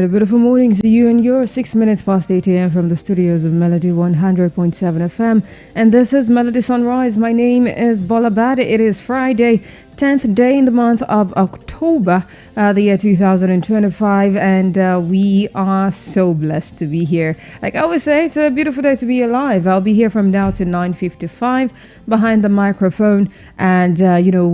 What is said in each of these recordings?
A beautiful morning to you and your 6 minutes past 8 a.m. from the studios of Melody 100.7 FM. And this is Melody Sunrise. My name is Bolabad. It is Friday, 10th day in the month of October, the year 2025. And we are so blessed to be here. Like I always say, it's a beautiful day to be alive. I'll be here from now to 9:55 behind the microphone. And,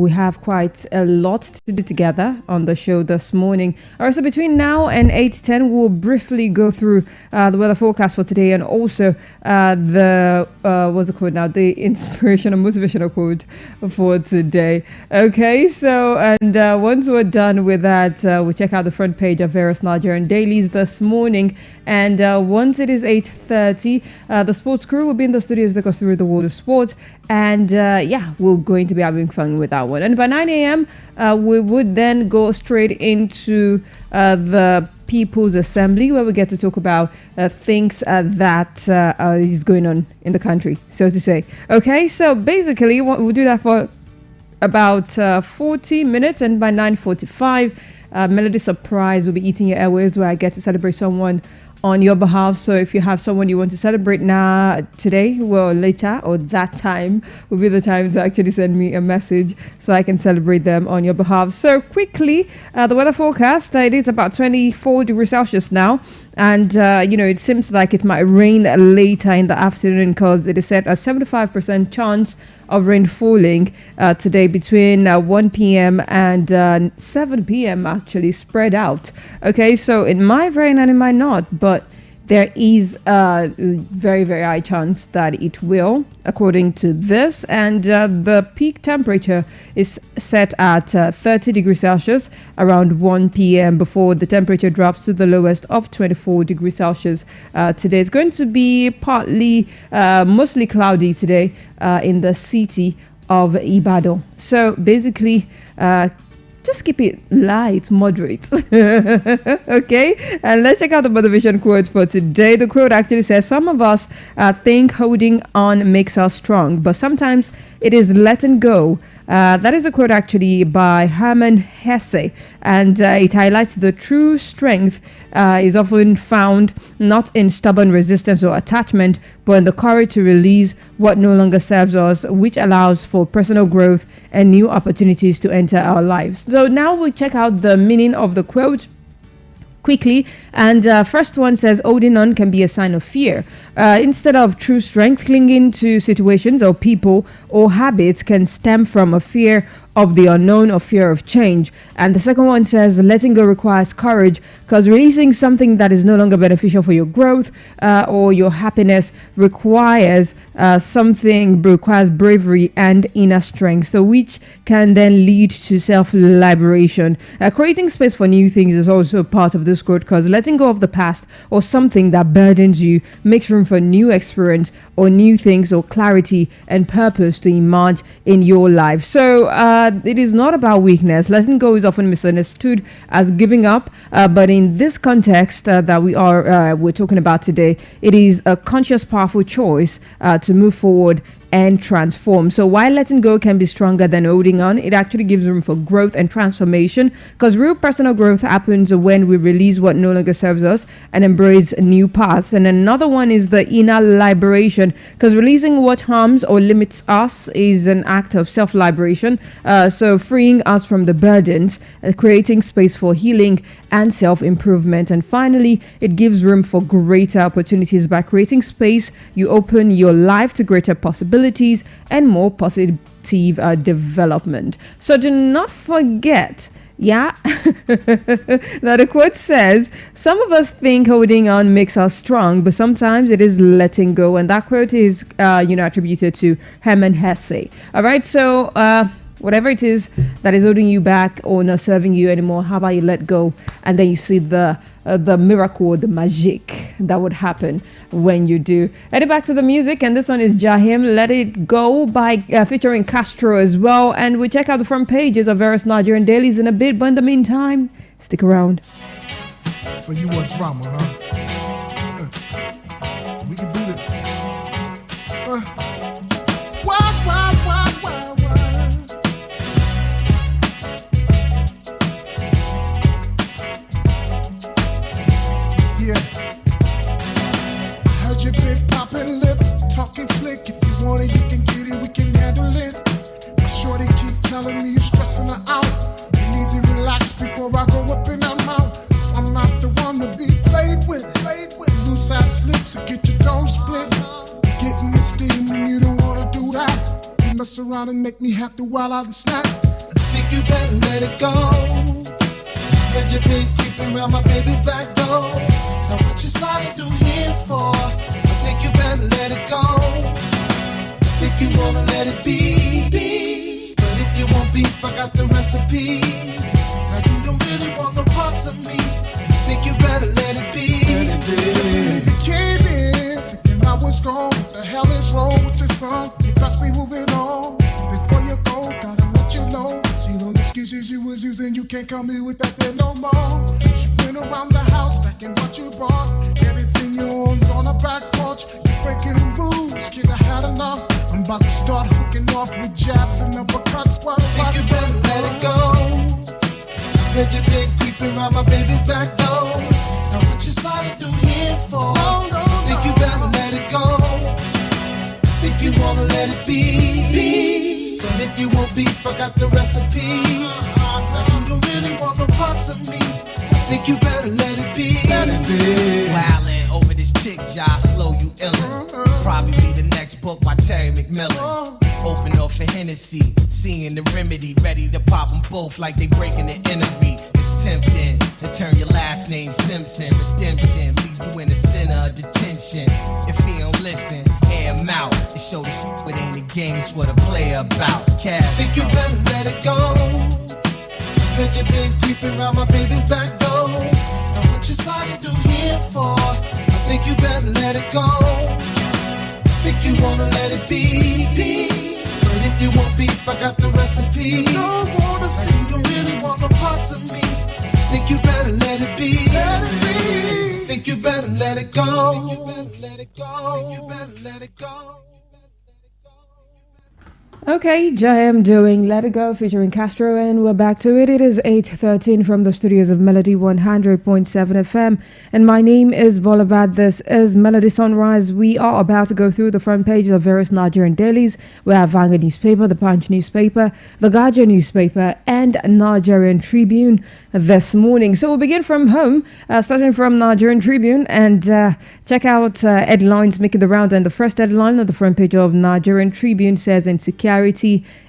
we have quite a lot to do together on the show this morning. All right, so between now and 8:10, we'll briefly go through the weather forecast for today and also what's it called now? The inspirational, motivational quote for today. Okay, so, and once we're done with that, we check out the front page of various Nigerian dailies this morning. And once it is 8:30, the sports crew will be in the studios to take us through the world of sports. And we're going to be having fun with that one. And by 9 a.m., we would then go straight into the People's Assembly, where we get to talk about things that is going on in the country, so to say. Okay, so basically we'll do that for about 40 minutes, and by 9:45, Melody Surprise will be eating your airwaves, where I get to celebrate someone on your behalf. So if you have someone you want to celebrate now, today, well, later, or that time will be the time to actually send me a message so I can celebrate them on your behalf. So quickly, the weather forecast, it is about 24 degrees Celsius now. And, it seems like it might rain later in the afternoon, because it is set a 75% chance of rain falling today between 1 p.m. and 7 p.m. actually spread out. Okay, so it might rain and it might not, but there is a very, very high chance that it will, according to this. And the peak temperature is set at 30 degrees Celsius around 1 p.m. before the temperature drops to the lowest of 24 degrees Celsius today. It's going to be partly, mostly cloudy today in the city of Ibadan. So basically, just keep it light, moderate. Okay, and let's check out the motivation quote for today. The quote actually says, some of us think holding on makes us strong, but sometimes it is letting go. That is a quote actually by Hermann Hesse, and it highlights the true strength is often found not in stubborn resistance or attachment, but in the courage to release what no longer serves us, which allows for personal growth and new opportunities to enter our lives. So now we check out the meaning of the quote quickly. And first one says, holding on can be a sign of fear. Instead of true strength, clinging to situations or people or habits can stem from a fear of the unknown or fear of change. And the second one says, letting go requires courage, because releasing something that is no longer beneficial for your growth or your happiness requires bravery and inner strength, so which can then lead to self-liberation. Creating space for new things is also part of this quote, because letting go of the past or something that burdens you makes room for new experience or new things or clarity and purpose to emerge in your life. So it is not about weakness. Letting go is often misunderstood as giving up, but in this context that we're talking about today, it is a conscious, powerful choice to move forward and transform. So while letting go can be stronger than holding on, it actually gives room for growth and transformation, because real personal growth happens when we release what no longer serves us and embrace new paths. And another one is the inner liberation, because releasing what harms or limits us is an act of self-liberation, so freeing us from the burdens, creating space for healing and self-improvement. And finally, it gives room for greater opportunities. By creating space, you open your life to greater possibilities and more positive development. So do not forget, that the quote says, some of us think holding on makes us strong, but sometimes it is letting go. And that quote is attributed to Hermann Hesse. All right, so whatever it is that is holding you back or not serving you anymore. How about you let go, and then you see the miracle, the magic that would happen when you do. Heading back to the music, and this one is Jahim, Let It Go by featuring Castro as well. And we check out the front pages of various Nigerian dailies in a bit, but in the meantime, stick around. So you want drama, huh? We can do this. Yeah. I heard you been popping lip, talking slick. If you want it, you can get it, we can handle this. My shorty keep telling me you're stressing her out. You need to relax before I go up in her mouth. I'm not the one to be played with. Loose ass slips and get your dome split. You're getting the steam and you don't wanna do that. You mess around and make me have to wild out and snap. I think you better let it go. Heard you been creeping around my baby's back door. Now what you sliding through here for? I think you better let it go. I think you wanna let it be. But if you want beef, I got the recipe. Now you don't really want no parts of me. I think you better let it be. If you came in thinking I was gone, what the hell is wrong with your son? You best be moving on before you go. Gotta let you know. See those excuses you was using, you can't come here with that there no more. She went around the house stacking what you bought. Everything you own's on a back porch. You're breaking the rules, kid, I had enough. I'm about to start hooking off with jabs and uppercuts. I think you better let it go. Heard you been creeping around my baby's back door. Now what you sliding through here for? No. Think you better let it go. Think you wanna let it be. But if you want beef, I got the recipe. Now you don't really want no parts of me. Think you better let it be. Wildin' over this chick, y'all slow you illin'. Probably be the next book by Terry McMillan. Open up for Hennessy, seeing the remedy, ready to pop them both like they breaking the enemy. It's tempting to turn your last name Simpson. Redemption, leave you in the center of detention. If he don't listen, air him out. It show the shit, it ain't a game, it's what a player about. Cash. Think you better let it go. Heard you been creeping around my baby's back door. Now what you sliding through here for? I think you better let it go. Think you wanna let it be. But if you want beef, I got the recipe. Don't wanna see you don't really want no parts of me. Think you better let it be. Think you better let it go. Think you better let it go. Think you better let it go. Okay, Jahim doing Let It Go featuring Castro, and we're back to it. It is 8:13 from the studios of Melody 100.7 FM, and my name is Bolabad. This is Melody Sunrise. We are about to go through the front pages of various Nigerian dailies. We have Vanguard newspaper, the Punch newspaper, the Guardian newspaper, and Nigerian Tribune this morning. So we'll begin from home, starting from Nigerian Tribune, and check out headlines making the round. And the first headline on the front page of Nigerian Tribune says, insecurity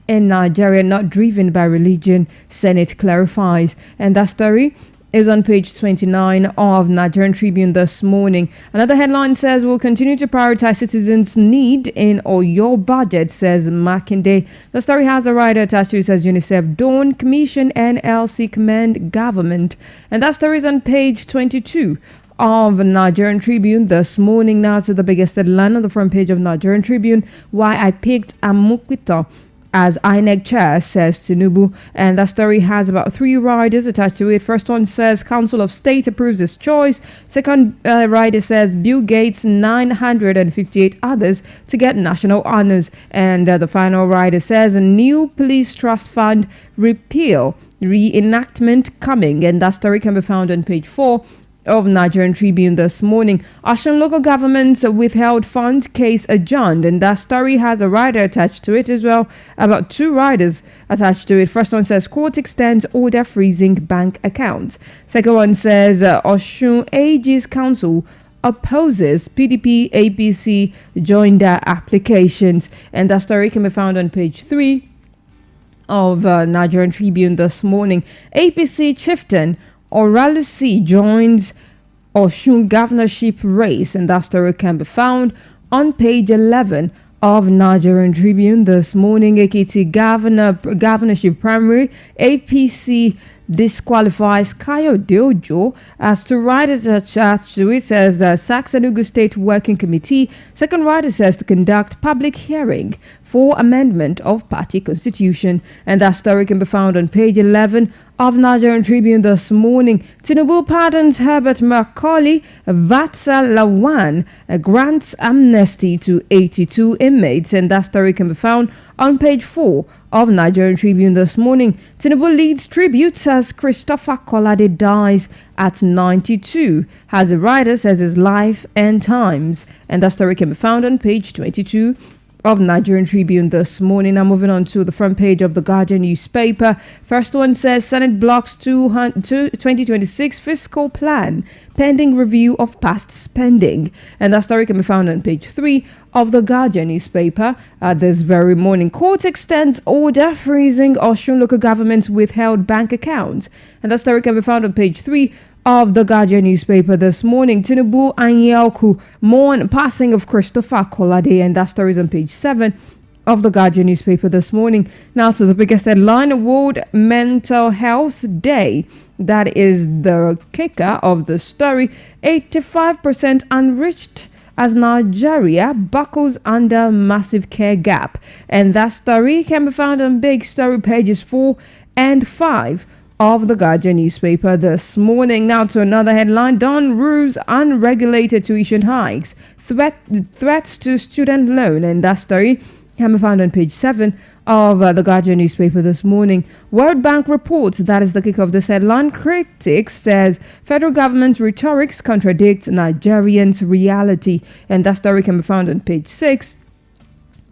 in Nigeria not driven by religion, Senate clarifies. And that story is on page 29 of Nigerian Tribune this morning. Another headline says, we'll continue to prioritize citizens' need in Oyo budget, says Makinde. The story has a writer attached to it, says UNICEF, Dawn, Commission, NLC commend government. And that story is on page 22 of Nigerian Tribune this morning. Now to the biggest headline on the front page of Nigerian Tribune, why I picked Amukwito as INEC chair, says Tinubu. And that story has about 3 riders attached to it. First one says Council of State approves his choice. Second rider says Bill Gates 958 others to get national honors. And the final rider says a new police trust fund repeal reenactment coming. And that story can be found on page 4 of Nigerian Tribune this morning. Osun local governments withheld funds, case adjourned, and that story has a rider attached to it as well. About 2 riders attached to it. First one says court extends order freezing bank accounts. Second one says Osun AG's council opposes PDP APC joinder applications, and that story can be found on page 3 of Nigerian Tribune this morning. APC chieftain Oralusi joins Osun governorship race, and that story can be found on page 11 of Nigerian Tribune this morning. Ekiti governorship primary, APC disqualifies Kayode Ojo as to writers attached to it, says the Saxon State Working Committee. Second writer says to conduct public hearing for amendment of party constitution, and that story can be found on page 11 of Nigerian Tribune this morning. Tinubu pardons Herbert Macaulay, Vatsa Lawan grants amnesty to 82 inmates, and that story can be found on page 4 of Nigerian Tribune this morning. Tinubu leads tributes as Christopher Kolade dies at 92, as the writer says his life and times, and that story can be found on page 22 of Nigerian Tribune this morning. Now moving on to the front page of the Guardian newspaper. First one says Senate blocks 2026 fiscal plan pending review of past spending, and that story can be found on page 3 of the Guardian newspaper this very morning. Court extends order freezing Osun local government's withheld bank accounts, and that story can be found on page 3 of the Guardian newspaper this morning. Tinubu and Yelku mourn passing of Christopher Kolade, and that story is on page 7 of the Guardian newspaper this morning. Now to the biggest headline: World Mental Health Day. That is the kicker of the story. 85% unreached as Nigeria buckles under massive care gap, and that story can be found on big story pages 4 and 5 of the Guardian newspaper this morning. Now to another headline: Don rules unregulated tuition hikes, threats to student loan, and that story can be found on page 7 of the Guardian newspaper this morning. World Bank reports, that is the kick of this headline. Critics says federal government rhetorics contradicts Nigerians' reality, and that story can be found on page 6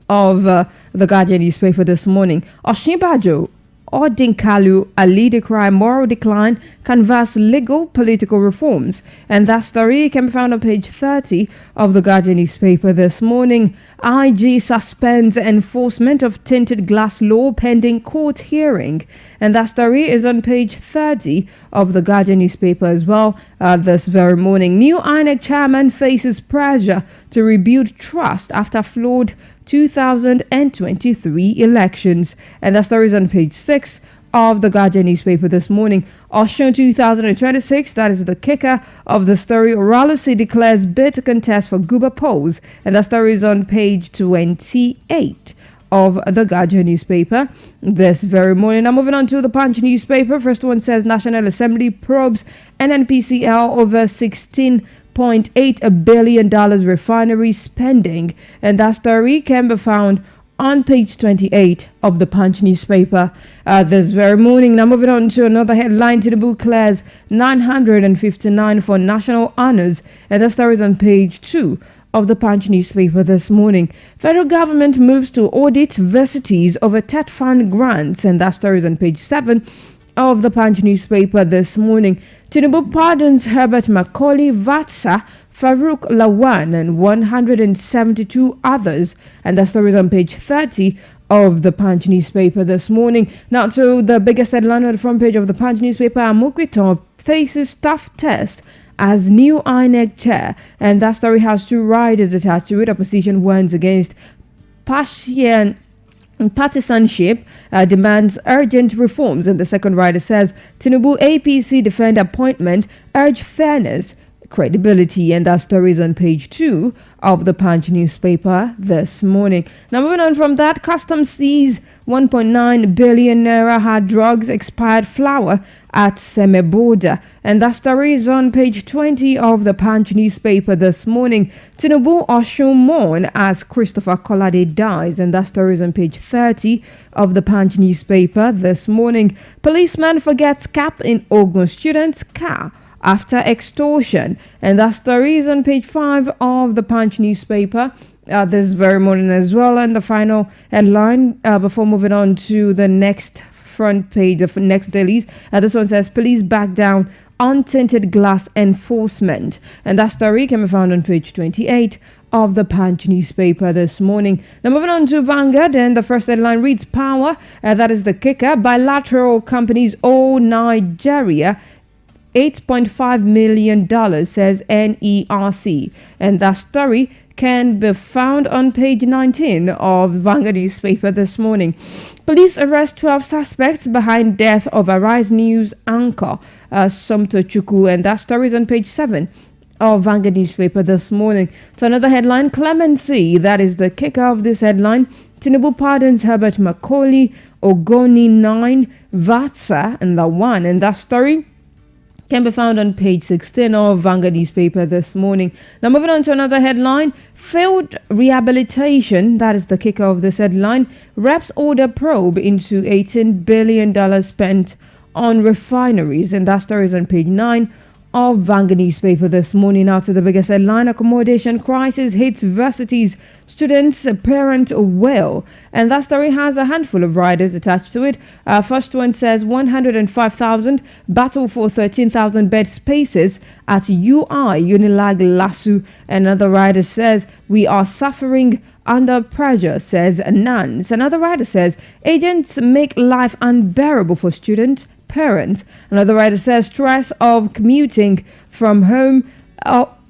of the Guardian newspaper this morning. Oshinbajo Odinkalu, a leader cry moral decline, canvass legal political reforms, and that story can be found on page 30 of the Guardian newspaper this morning. IG suspends enforcement of tinted glass law pending court hearing, and that story is on page 30 of the Guardian newspaper as well this very morning. New INEC chairman faces pressure to rebuild trust after flawed 2023 elections, and that story is on page 6 of the Guardian newspaper this morning. Osun 2026, that is the kicker of the story. Oralosi declares bid to contest for Guba polls, and that story is on page 28 of the Guardian newspaper this very morning. Now moving on to the Punch newspaper. First one says National Assembly probes NNPCL over $16.8 billion refinery spending, and that story can be found on page 28 of the Punch newspaper this very morning. Now moving on to another headline: Tinubu clears 959 for national honors, and that story is on page 2 of the Punch newspaper this morning. Federal government moves to audit universities over TET fund grants, and that story is on page 7 of the Punch newspaper this morning. Tinubu pardons Herbert Macaulay, Vatsa, Farouk Lawan, and 172 others, and that story is on page 30 of the Punch newspaper this morning. Now to the biggest headline on the front page of the Punch newspaper: Amukwito faces tough test as new INEC chair, and that story has two riders attached to it. Opposition warns against partisanship, demands urgent reforms, and the second rider says Tinubu APC defend appointment, urge fairness, credibility, and that story is on page 2 of the Punch newspaper this morning. Now moving on from that, Customs sees 1.9 billion naira hard drugs, expired flour at Semeboda, and that story is on page 20 of the Punch newspaper this morning. Tinubu Osun mourn as Christopher Kolade dies, and that story is on page 30 of the Punch newspaper this morning. Policeman forgets cap in Ogun student's car after extortion, and that story is on page 5 of the Punch newspaper this very morning as well. And the final headline before moving on to the next front page, the next dailies, this one says police back down on tinted glass enforcement, and that story can be found on page 28 of the Punch newspaper this morning. Now moving on to Vanguard, and the first headline reads power, that is the kicker. Bilateral companies owe Nigeria $8.5 million, says NERC, and that story can be found on page 19 of Vanguard newspaper this morning. Police arrest 12 suspects behind death of Arise News anchor Somto Chukwu, and that story is on page 7 of Vanguard newspaper this morning. So another headline, clemency, that is the kicker of this headline. Tinubu pardons Herbert Macaulay, Ogoni 9, Vatsa, and the 1, and that story can be found on page 16 of Vanguard newspaper this morning. Now moving on to another headline, failed rehabilitation, that is the kicker of this headline. Reps order probe into $18 billion spent on refineries, and that story is on page 9 of Vanguard newspaper this morning. Now to the biggest headline, accommodation crisis hits varsities, students, parent well, and that story has a handful of riders attached to it. First one says 105,000 battle for 13,000 bed spaces at UI Unilag Lasu. Another rider says we are suffering under pressure, says Nance. Another rider says agents make life unbearable for students, parents. Another writer says stress of commuting from home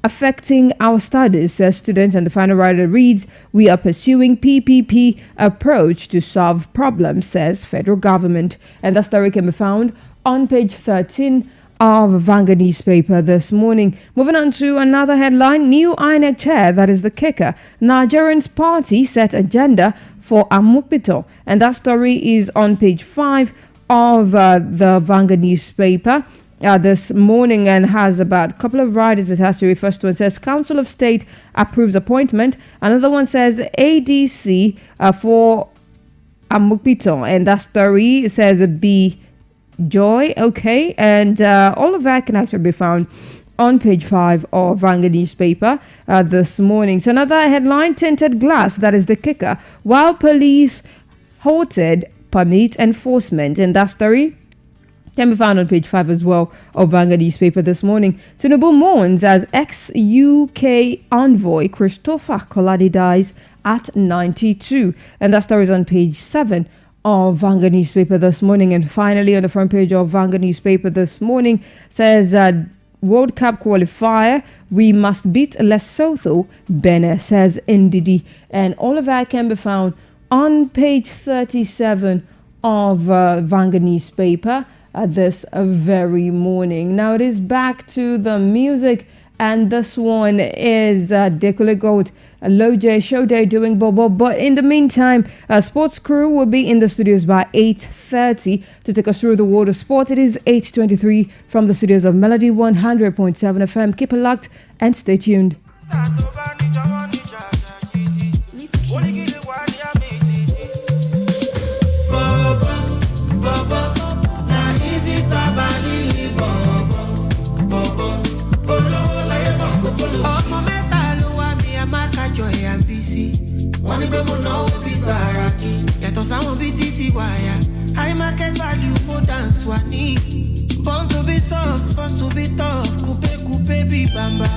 affecting our studies, says students. And the final writer reads, we are pursuing PPP approach to solve problems, says federal government. And that story can be found on page 13 of Vanguard newspaper this morning. Moving on to another headline, new INEC chair, that is the kicker. Nigerians party set agenda for Amukpito, and that story is on page 5 of the Vanguard newspaper this morning, and has about a couple of riders attached to it. First one says Council of State approves appointment. Another one says ADC for Amukpito, and that story says B Joy. Okay, and all of that can actually be found on page 5 of Vanguard newspaper this morning. So another headline, tinted glass, that is the kicker, while police halted permit enforcement, and that story can be found on page 5 as well of Vanguard newspaper this morning. Tinubu mourns as ex-UK envoy Christopher Kolade dies at 92, and that story is on page 7 of Vanguard newspaper this morning. And finally, on the front page of Vanguard newspaper this morning says World Cup qualifier, we must beat Lesotho, Benin, says Ndidi, and all of that can be found on page 37 of Vanguard newspaper this very morning. Now it is back to the music, and this one is Dekule Gold, Low J Show Day doing Bobo. But in the meantime, sports crew will be in the studios by 8:30 to take us through the world of sport. It is 8:23 from the studios of Melody 100.7 FM. Keep it locked and stay tuned. One of them will know be Saraki. Get us our BTC wire. High market value for dance wani. Born to be soft, first to be tough. Coupe, be bamba.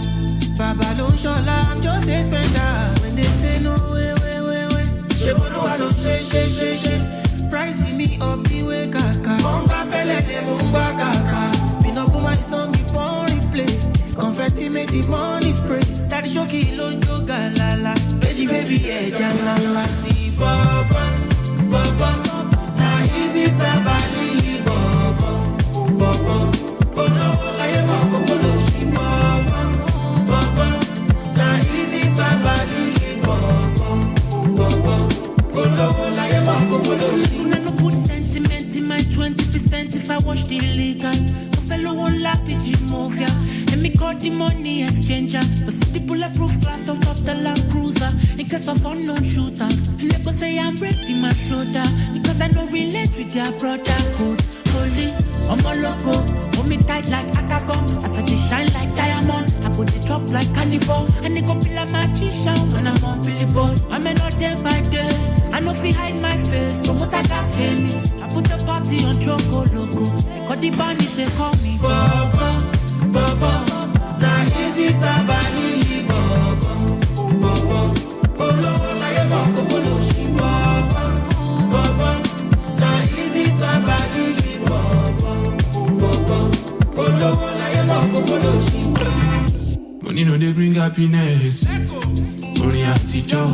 Baba don't show la, I'm just a spender. When they say no, way. She won't do she. Pricing me up, the way kaka. Mumba fele de mumba kaka. Spin up on my song, me for replay. Confetti make the money spray. Daddy shoki lo yoga la. Baby, yeah, janala. Si baba. Na easy sabali baba. Follow like a mako follow she baba. Na easy sabali baba. Follow like a mako follow she. You no put sentiment in my 20% if I wash the illegal. So fellow won't laugh at you move ya. Let me call the money exchanger. But see the bulletproof glass on top the Land Cruiser. In case of unknown shooters, and they go say I'm breaking my shoulder because I don't relate with your brother. Code holy, I'm a loco. Hold me tight like Akagom. I said they shine like diamond. I go they drop like carnival, and they go be like magician when I'm on billboard. I'm not day by day. I know if you hide my face, don't want that gas me. I put the party on Choco Loco. Cause the bandits they call me Baba. Na easy sabani Baba. Follow like a mako follow she Baba. Na easy sabani Baba. Follow like a mako follow she. Money no they bring happiness. orin àtijọ́.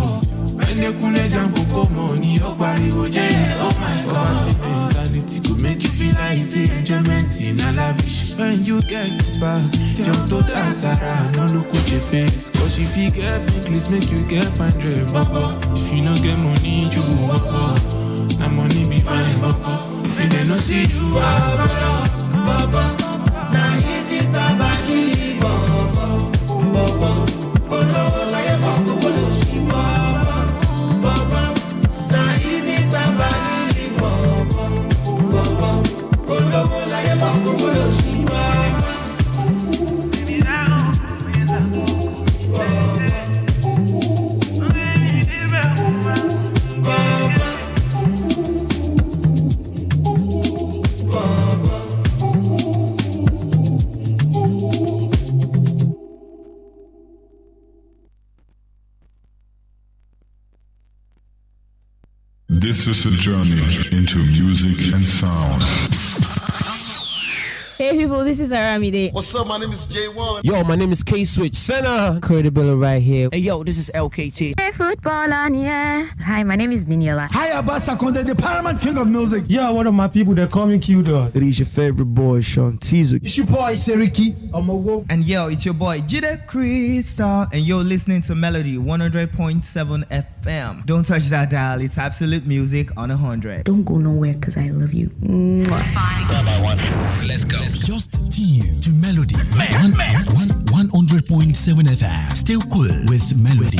Ẹnìkúnlẹ̀ jàǹbù kò mọ̀ ní ọ̀pariwo jẹ́. Oh my God, mentality go make you feel like say enjoyment in a lavish. When you get back, jump to that Sarah, no look at your face. Cause if you get big, please make you get fine, baba. If you no get money, you baba. Na money be fine, baba. And they no see you, baba. Na easy sabali, baba. Baba, follow like a baba, follow she, baba. Baba, na easy sabali, baba. Baba, follow like a baba, follow she, baba. This is a journey into music and sound. Hey people, this is Aramide. What's up? My name is J1. Yo, my name is K-Switch. Senna. Credible right here. Hey, yo, this is LKT. Hey, football on, yeah. Hi, my name is Niniola. Hi, Abasa Konde, the Paramount King of Music. Yeah, one of my people, they call me Q-Dog. It is your favorite boy, Sean Teaser. It's your boy, Seriki. And yo, it's your boy, Jide Crystal. And you're listening to Melody 100.7 FM. Don't touch that dial. It's absolute music on 100. Don't go nowhere, because I love you. Let's go. Just tune to Melody 100.7 FM. Still cool with Melody.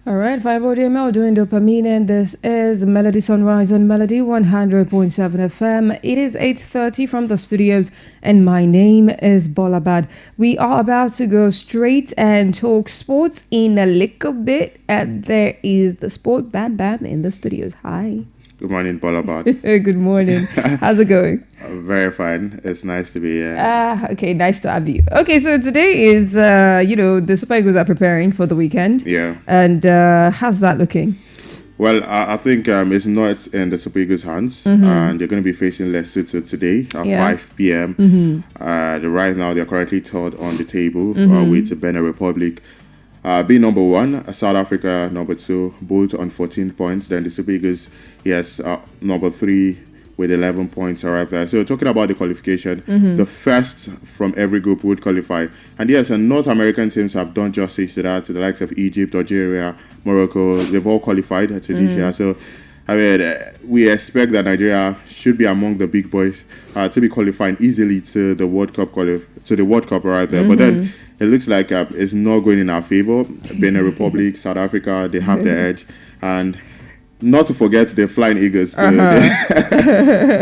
Alright, 5 DML doing dopamine, and this is Melody Sunrise on Melody 100.7 FM. It is 8:30 from the studios, and my name is Bolabad. We are about to go straight and talk sports in a little bit, and there is the Sport Bam Bam in the studios. Hi. Good morning, Bolabad. Good morning. How's it going? Very fine. It's nice to be here. Okay, nice to have you. Okay, so today is, the Super Eagles are preparing for the weekend. Yeah. And how's that looking? Well, I think it's not in the Super Eagles' hands, and they're going to be facing Lesotho today at 5 p.m. Right now, they're currently third on the table with Benin Republic being number one, South Africa number two, both on 14 points. Then the Super Eagles, yes, number three with 11 points right there. So talking about the qualification, the first from every group would qualify. And yes, and North American teams have done justice to that, to the likes of Egypt, Algeria, Morocco. They've all qualified to this year. So I mean, we expect that Nigeria should be among the big boys to be qualifying easily to the World Cup right there. But then it looks like it's not going in our favor. Benin Republic, South Africa, they have the edge. And not to forget the Flying Eagles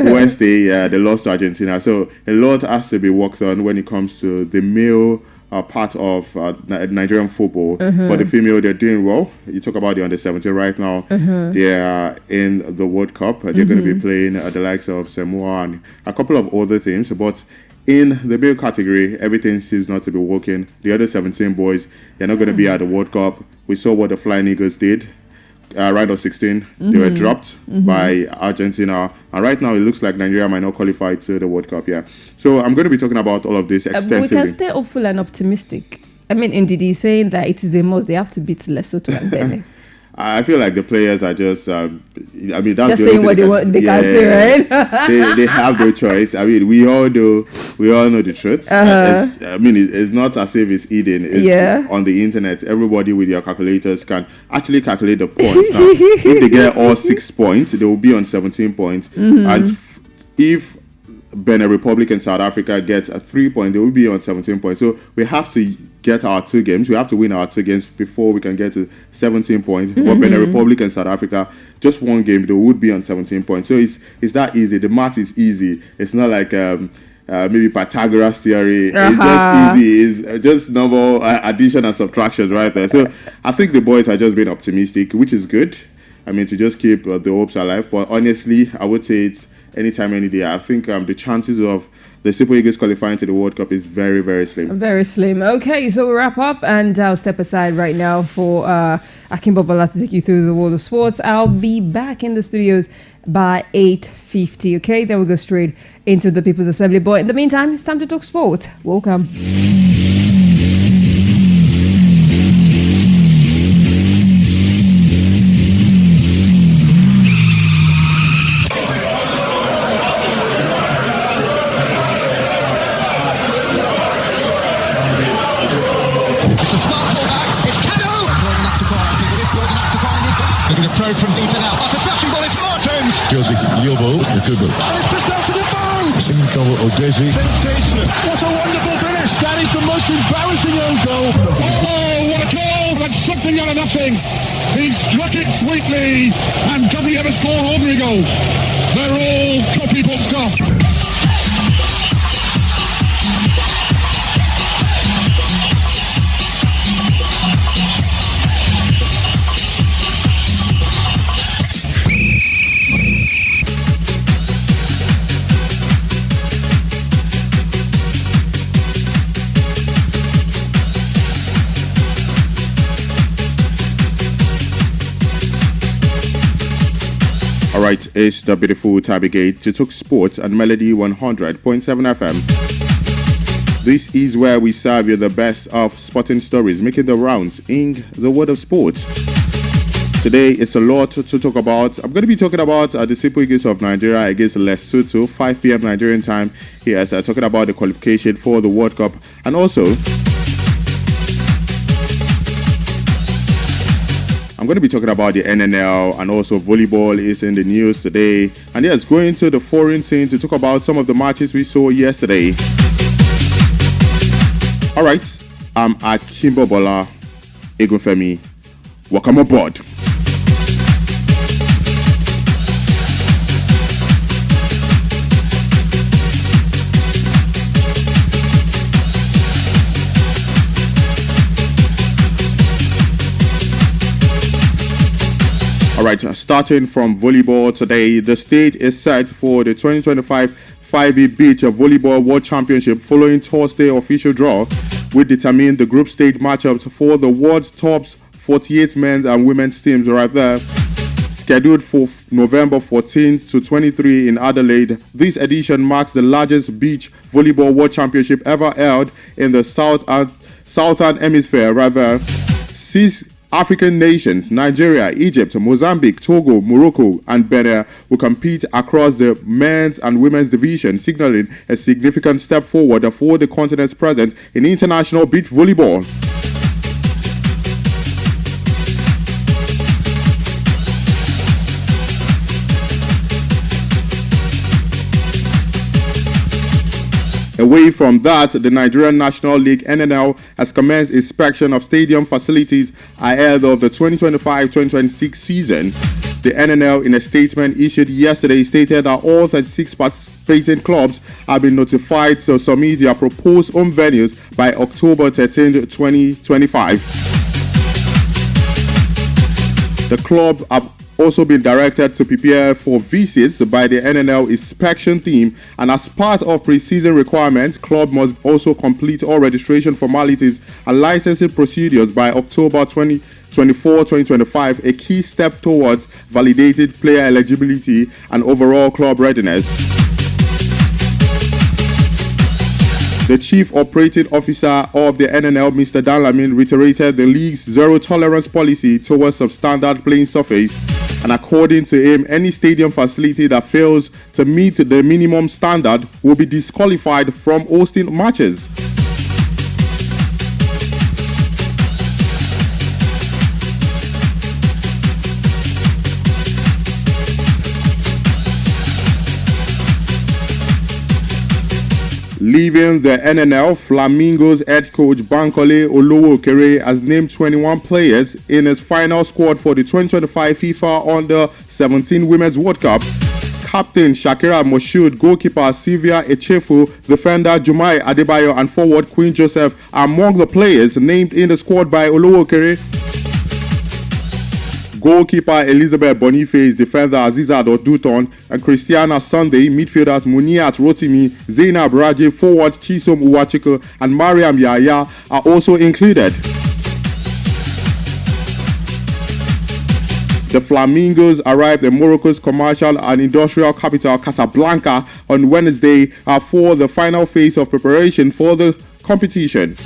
Wednesday, they lost to Argentina. So a lot has to be worked on when it comes to the male part of Nigerian football. For the female, they're doing well. You talk about the under-17 right now. They are in the World Cup. They're going to be playing the likes of Samoa and a couple of other teams. But in the male category, everything seems not to be working. The other 17 boys, they're not going to be at the World Cup. We saw what the Flying Eagles did. Round of 16, they were dropped by Argentina, and right now it looks like Nigeria might not qualify to the World Cup. So I'm going to be talking about all of this extensively. We can stay hopeful and optimistic. I mean, Ndidi saying that it is a must, they have to beat Lesotho and Benin. I feel like the players are just, that's just saying what they can say, right? they have no choice. I mean, we all know the truth. It's not as if it's hidden. It's on the internet. Everybody with their calculators can actually calculate the points. Now, if they get all 6 points, they will be on 17 points. And if Benin Republic and South Africa get 3 points, they will be on 17 points. So we have to get our 2 games. We have to win our 2 games before we can get to 17 points. But Benin Republic and South Africa, just 1 game, they would be on 17 points. So it's that easy. The math is easy. It's not like maybe Pythagoras theory. It's just easy. It's just number addition and subtraction right there. So I think the boys are just being optimistic, which is good. I mean, to just keep the hopes alive. But honestly, I would say it's anytime, any day. I think the chances of the Super Eagles qualifying to the World Cup is very, very slim. Very slim. Okay, so we'll wrap up and I'll step aside right now for Akin Bobala to take you through the world of sports. I'll be back in the studios by 8:50. Okay, then we'll go straight into the People's Assembly. But in the meantime, it's time to talk sports. Welcome. From deep and out. That's a smashing ball. It's Martins. Josie, Yobo, the Google. And it's just out to the phone. Singing goal or Desi. Sensational. What a wonderful finish. That is the most embarrassing own goal. Oh, what a goal. That's something out of nothing. He struck it sweetly. And does he ever score ordinary goals? They're all copybook stuff. Alright, it's the beautiful Tabby Gate to Talk Sports and Melody 100.7 FM. This is where we serve you the best of sporting stories making the rounds in the world of sport. Today, it's a lot to talk about. I'm going to be talking about the Super Eagles of Nigeria against Lesotho, 5 p.m. Nigerian time. Yes, talking about the qualification for the World Cup. And also, I'm going to be talking about the NNL, and also volleyball is in the news today. And yes, going to the foreign scene to talk about some of the matches we saw yesterday. All right, I'm Akimbo Bola Egunfemi. Welcome aboard. All right, starting from volleyball today, the stage is set for the 2025 5A Beach Volleyball World Championship following Thursday official draw, which determined the group stage matchups for the world's top 48 men's and women's teams right there. Scheduled for November 14th to 23 in Adelaide, this edition marks the largest beach volleyball world championship ever held in the Southern Hemisphere. Rather, 6 African nations, Nigeria, Egypt, Mozambique, Togo, Morocco, and Benin, will compete across the men's and women's division, signaling a significant step forward for the continent's presence in international beach volleyball. Away from that, the Nigerian National League (NNL) has commenced inspection of stadium facilities ahead of the 2025-2026 season. The NNL, in a statement issued yesterday, stated that all 36 participating clubs have been notified to submit their proposed home venues by October 13, 2025. The club have also been directed to prepare for visits by the NNL inspection team, and as part of pre-season requirements, club must also complete all registration formalities and licensing procedures by October 2024-2025, a key step towards validated player eligibility and overall club readiness. The Chief Operating Officer of the NNL, Mr. Dan Lamin, reiterated the league's zero-tolerance policy towards substandard playing surface, and according to him, any stadium facility that fails to meet the minimum standard will be disqualified from hosting matches. Leaving the NNL, Flamingos head coach Bankole Olowokere has named 21 players in his final squad for the 2025 FIFA Under-17 Women's World Cup. Captain Shakira Moshood, goalkeeper Sylvia Echefu, defender Jumai Adebayo, and forward Queen Joseph are among the players named in the squad by Olowokere. Goalkeeper Elizabeth Boniface, defender Azizat Oduton, and Christiana Sunday, midfielders Muniat Rotimi, Zainab Raji, forward Chisom Uwachiko, and Mariam Yaya are also included. The Flamingos arrived in Morocco's commercial and industrial capital Casablanca on Wednesday for the final phase of preparation for the competition.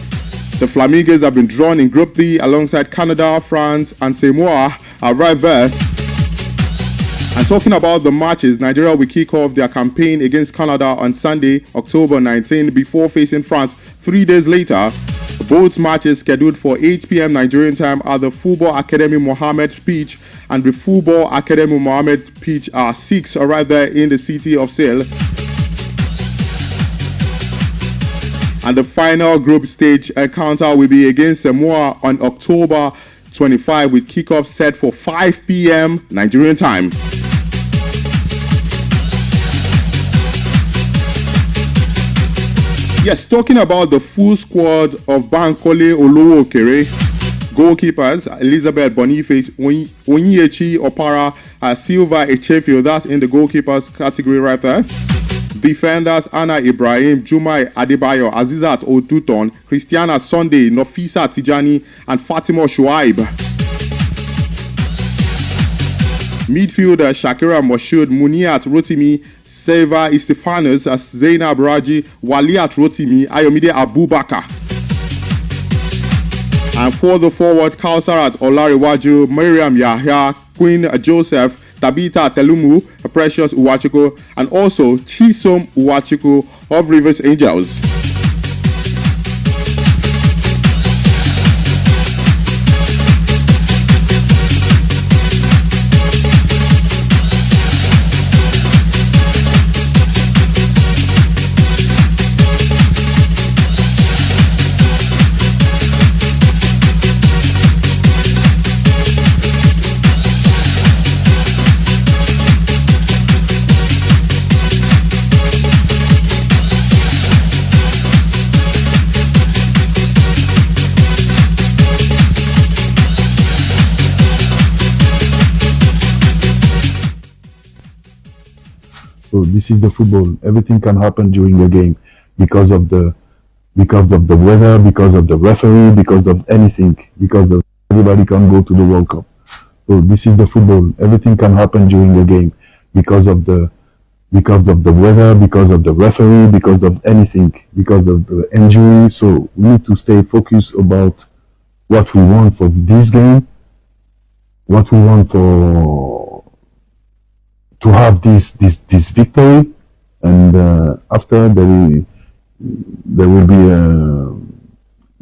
The Flamingos have been drawn in Group D alongside Canada, France, and Samoa arrived there. And talking about the matches, Nigeria will kick off their campaign against Canada on Sunday, October 19, before facing France 3 days later. Both matches scheduled for 8 p.m. Nigerian time at the Football Academy Mohammed pitch, and the Football Academy Mohammed pitch are 6 right there in the city of Sale. And the final group stage encounter will be against Samoa on October 25, with kickoff set for 5 p.m. Nigerian time. Yes, talking about the full squad of Bankole Olowokere, goalkeepers Elizabeth Boniface, Onyechi Opara, Silva Echefu, that's in the goalkeepers category right there. Defenders Anna Ibrahim, Jumai Adebayo, Azizat Oduton, Christiana Sunday, Nofisa Tijani, and Fatima Shuaib. Midfielder Shakira Moshood, Muniat Rotimi, Seva Istefanos, Zainab Raji, Waliat Rotimi, Ayomide Abubakar. And for the forward, Kausarat Olariwaju, Miriam Yahya, Queen Joseph, Tabitha Telumu, Precious Uwachiko, and also Chisom Uwachiko of Rivers Angels. this is the football. Everything can happen during a game because of the weather, because of the referee, because of anything, because of everybody can go to the World Cup. So this is the football. Everything can happen during a game because of the weather, because of the referee, because of anything, because of the injury. So we need to stay focused about what we want for this game, what we want to have this victory, and after there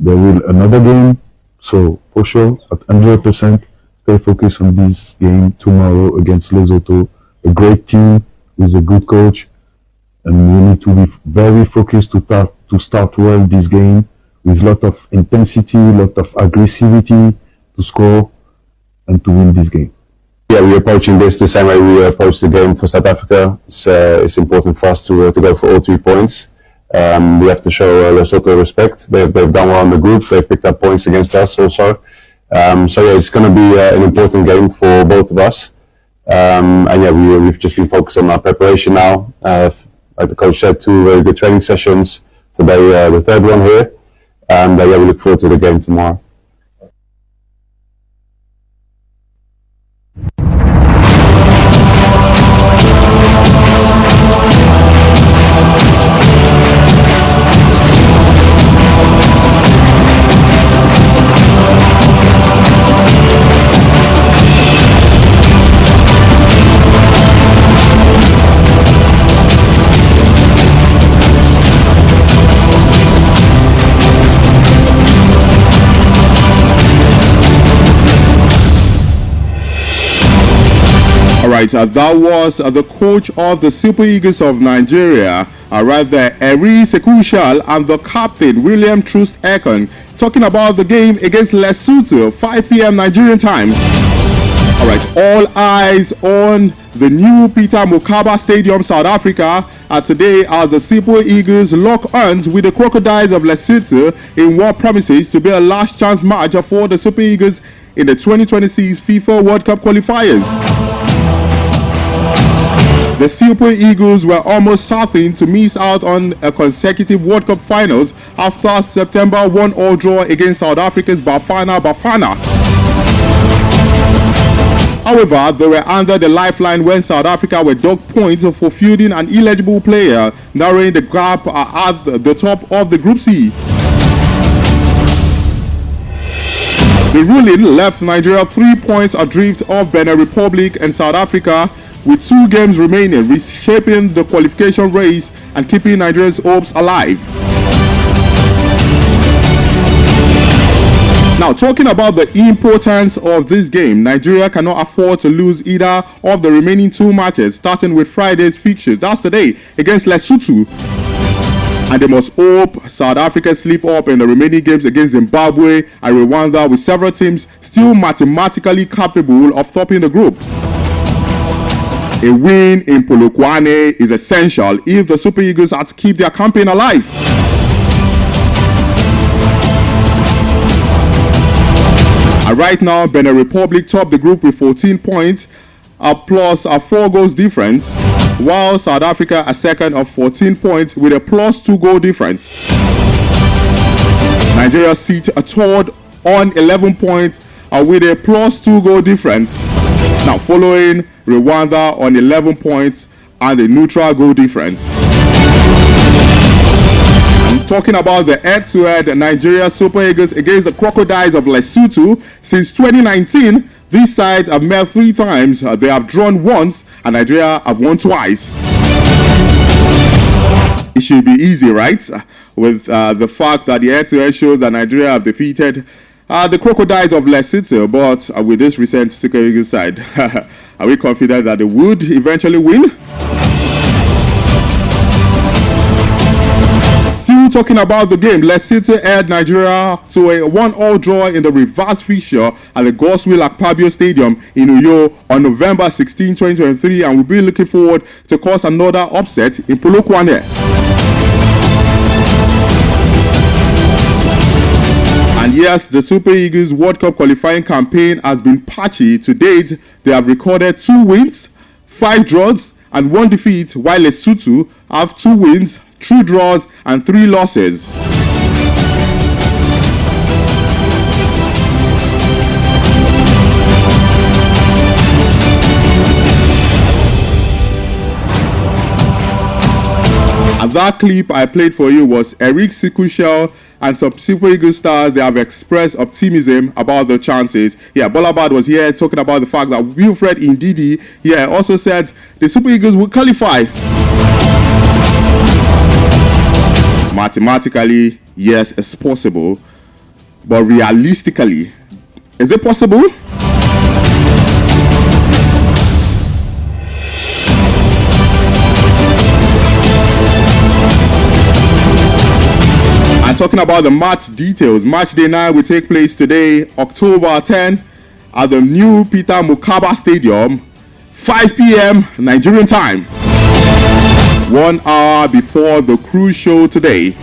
will another game. So for sure, at 100%, stay focused on this game tomorrow against Lesotho, a great team with a good coach, and we need to be very focused to start well this game with a lot of intensity, a lot of aggressivity to score and to win this game. Yeah, we're approaching this the same way we approached the game for South Africa. It's important for us to go for all 3 points. We have to show Lesotho respect. They've done well in the group. They picked up points against us also. So yeah, it's going to be an important game for both of us. And yeah, we've just been focused on our preparation now. Like the coach said, 2 very good training sessions. Today, the 3rd one here. And yeah, we look forward to the game tomorrow. Right, that was the coach of the Super Eagles of Nigeria, right there, Eri Sekushal, and the captain, William Troost Ekong, talking about the game against Lesotho, 5 p.m. Nigerian time. All right, all eyes on the new Peter Mokaba Stadium, South Africa. Today, as the Super Eagles lock arms with the Crocodiles of Lesotho in what promises to be a last chance match for the Super Eagles in the 2026 FIFA World Cup qualifiers. The Super Eagles were almost certain to miss out on a consecutive World Cup finals after September 1-1 draw against South Africa's Bafana Bafana. However, they were under the lifeline when South Africa were docked points for fielding an illegible player, narrowing the gap at the top of the Group C. The ruling left Nigeria 3 points adrift of Benin Republic and South Africa, with 2 games remaining, reshaping the qualification race and keeping Nigeria's hopes alive. Now, talking about the importance of this game, Nigeria cannot afford to lose either of the remaining 2 matches, starting with Friday's fixtures. That's today against Lesotho. And they must hope South Africa slip up in the remaining games against Zimbabwe and Rwanda, with several teams still mathematically capable of topping the group. A win in Polokwane is essential if the Super Eagles are to keep their campaign alive. And right now, Benin Republic top the group with 14 points, plus a 4 goals difference, while South Africa are second of 14 points with a plus 2 goal difference. Nigeria sit a third on 11 points with a plus 2 goal difference. Now following Rwanda on 11 points and a neutral goal difference. I'm talking about the head-to-head Nigeria Super Eagles against the Crocodiles of Lesotho. Since 2019, these sides have met 3 times. They have drawn once and Nigeria have won twice. It should be easy, right? With the fact that the head-to-head shows that Nigeria have defeated the Crocodiles of Lesotho, but with this recent Super Eagles side, are we confident that they would eventually win? Still talking about the game, Lesotho held Nigeria to a 1-1 draw in the reverse fixture at the Godswill Akpabio Stadium in Uyo on November 16, 2023, and we'll be looking forward to cause another upset in Polokwane. And yes, the Super Eagles World Cup qualifying campaign has been patchy. To date, they have recorded 2 wins, 5 draws, and 1 defeat, while Lesotho have 2 wins, 3 draws, and 3 losses. And that clip I played for you was Eric Sikushel and some Super Eagles stars. They have expressed optimism about the chances. Yeah, Bolabad was here talking about the fact that Wilfred Ndidi also said the Super Eagles will qualify. Mathematically, yes, it's possible. But realistically, is it possible? And talking about the match details, match day 9 will take place today, October 10, at the new Peter Mokaba Stadium, 5 p.m. Nigerian time, 1 hour before the cruise show today.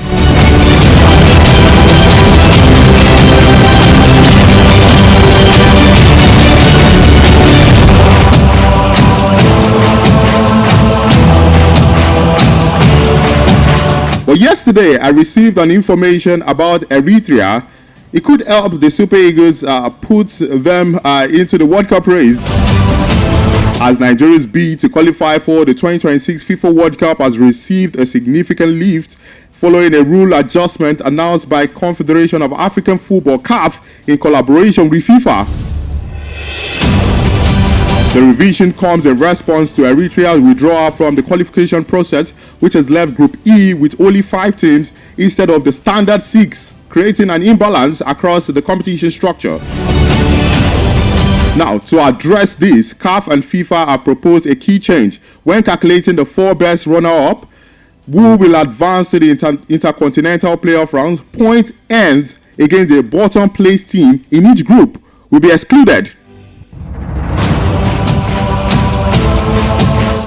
But yesterday, I received an information about Eritrea. It could help the Super Eagles put them into the World Cup race, as Nigeria's bid to qualify for the 2026 FIFA World Cup has received a significant lift following a rule adjustment announced by Confederation of African Football (CAF) in collaboration with FIFA. The revision comes in response to Eritrea's withdrawal from the qualification process, which has left Group E with only 5 teams instead of the standard 6, creating an imbalance across the competition structure. Now, to address this, CAF and FIFA have proposed a key change. When calculating the 4 best runner-up who will advance to the intercontinental playoff round, point earned against the bottom place team in each group will be excluded.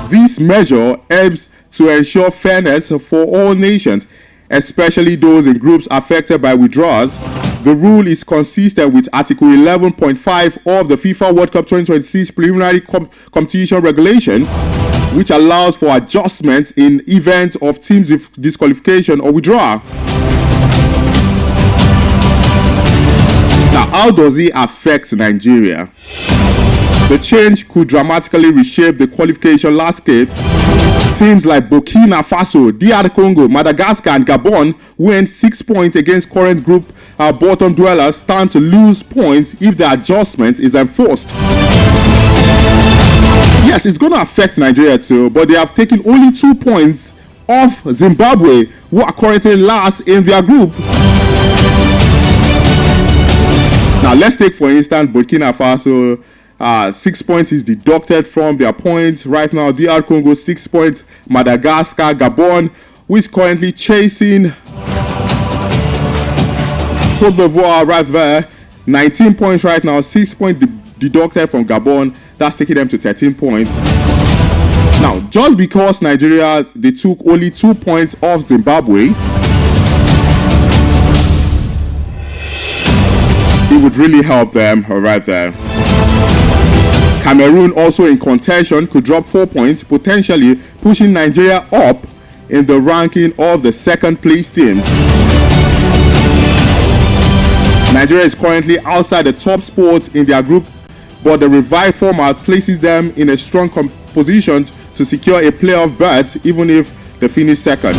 This measure helps to ensure fairness for all nations, especially those in groups affected by withdrawals. The rule is consistent with Article 11.5 of the FIFA World Cup 2026 preliminary competition regulation, which allows for adjustments in events of teams disqualification or withdrawal. Now, how does it affect Nigeria? The change could dramatically reshape the qualification landscape. Teams like Burkina Faso, DR Congo, Madagascar, and Gabon, who earned 6 points against current group bottom dwellers, stand to lose points if the adjustment is enforced. Yes, it's going to affect Nigeria too, but they have taken only 2 points off Zimbabwe, who are currently last in their group. Now, let's take for instance Burkina Faso. 6 points is deducted from their points. Right now, DR Congo 6 points. Madagascar, Gabon, who is currently chasing Cote d'Ivoire right there, 19 points right now. 6 points deducted from Gabon. That's taking them to 13 points. Now, just because Nigeria, they took only 2 points off Zimbabwe, it would really help them right there. Cameroon, also in contention, could drop 4 points, potentially pushing Nigeria up in the ranking of the second place team. Nigeria is currently outside the top spot in their group, but the revived format places them in a strong position to secure a playoff berth even if they finish second.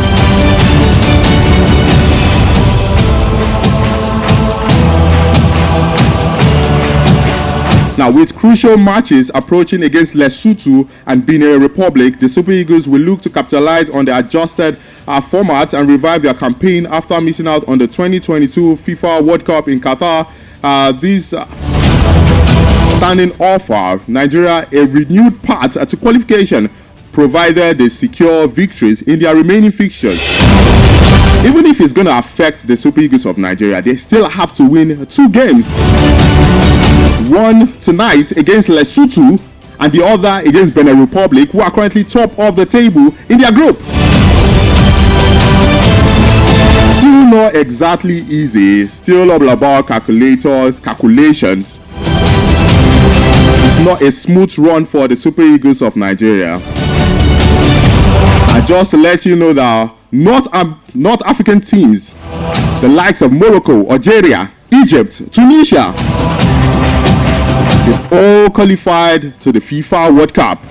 Now, with crucial matches approaching against Lesotho and Benin Republic, the Super Eagles will look to capitalize on the adjusted format and revive their campaign after missing out on the 2022 FIFA World Cup in Qatar. This standing offer Nigeria a renewed path to qualification, provided they secure victories in their remaining fixtures. Even if it's going to affect the Super Eagles of Nigeria, they still have to win 2 games. One tonight against Lesotho and the other against Benin Republic, who are currently top of the table in their group. Still not exactly easy, still all about calculations. It's not a smooth run for the Super Eagles of Nigeria. Just to let you know that North African teams, the likes of Morocco, Algeria, Egypt, Tunisia, they've all qualified to the FIFA World Cup.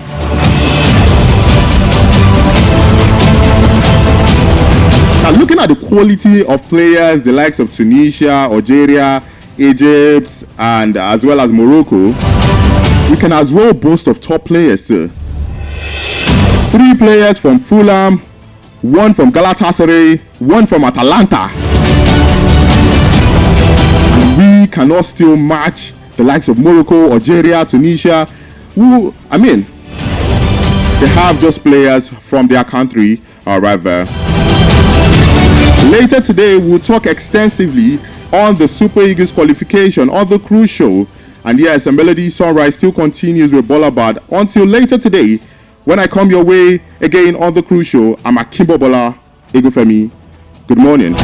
Now, looking at the quality of players, the likes of Tunisia, Algeria, Egypt, and as well as Morocco, we can as well boast of top players too. 3 players from Fulham, 1 from Galatasaray, 1 from Atalanta. And we cannot still match the likes of Morocco, Algeria, Tunisia, who, I mean, they have just players from their country right there. Later today, we'll talk extensively on the Super Eagles qualification on the cruise show. And yes, a Melody Sunrise still continues with Bolabad until later today when I come your way again on the cruise show. I'm Akimbo Bola Egufemi. Good morning.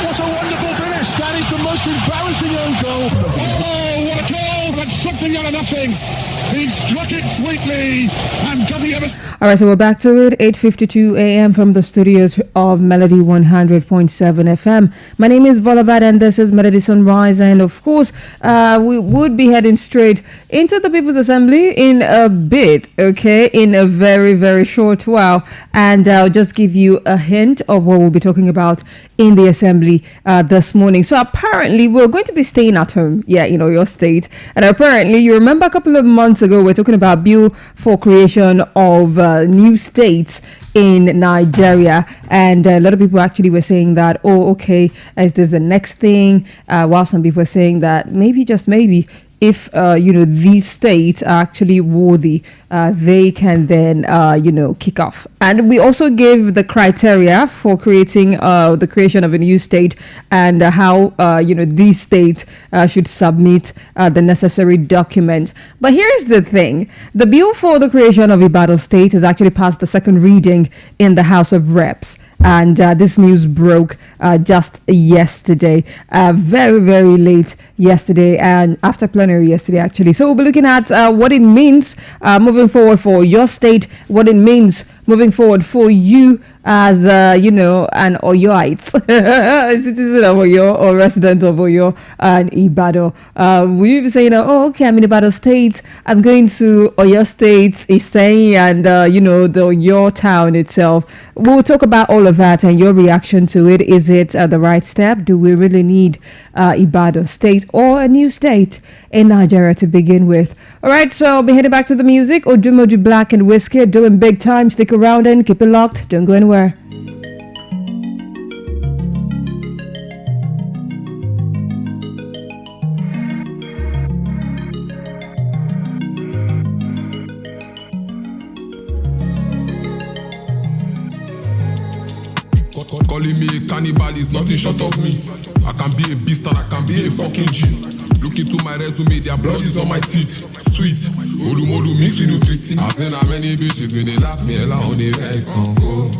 What a wonderful finish! That is the most embarrassing own goal. Oh, what a goal! That's something out of nothing. He struck it sweetly, and does he ever... All right, so we're back to it, 8:52 a.m. from the studios of Melody 100.7 FM. My name is Bolabad, and this is Melody Sunrise. And of course, we would be heading straight into the People's Assembly in a bit, okay, in a very, very short while. And I'll just give you a hint of what we'll be talking about in the Assembly this morning. So apparently, we're going to be staying at home, your state. And apparently, you remember a couple of months ago, we're talking about bill for creation of new states in Nigeria, and a lot of people actually were saying that, is this the next thing? While some people were saying that maybe, just maybe, if these states are actually worthy, they can then kick off. And we also gave the criteria for creating the creation of a new state, and how these states should submit the necessary document. But here's the thing: the bill for the creation of Ibadan State has actually passed the second reading in the House of Reps. And this news broke just yesterday, very, very late yesterday, and after plenary yesterday, actually. So we'll be looking at what it means moving forward for your state, what it means moving forward for you as, an Oyoite, a citizen of Oyo or resident of Oyo and Ibadan. Will you be saying, I'm in Ibadan State, I'm going to Oyo State, Isseyin, and, the Oyo town itself. We'll talk about all of that and your reaction to it. Is it the right step? Do we really need Ibadan State or a new state in Nigeria to begin with? All right, so I'll be heading back to the music. Odumodu Black and Whiskey doing big time. Stick around and keep it locked. Don't go anywhere. Calling me a cannibal is nothing short of me. I can be a beast and I can be a fucking G. Look into my resume, their blood is on my teeth. Sweet, Odu Modu mix with nutrition. I've seen how many bitches when they lap me along on the right song. Go.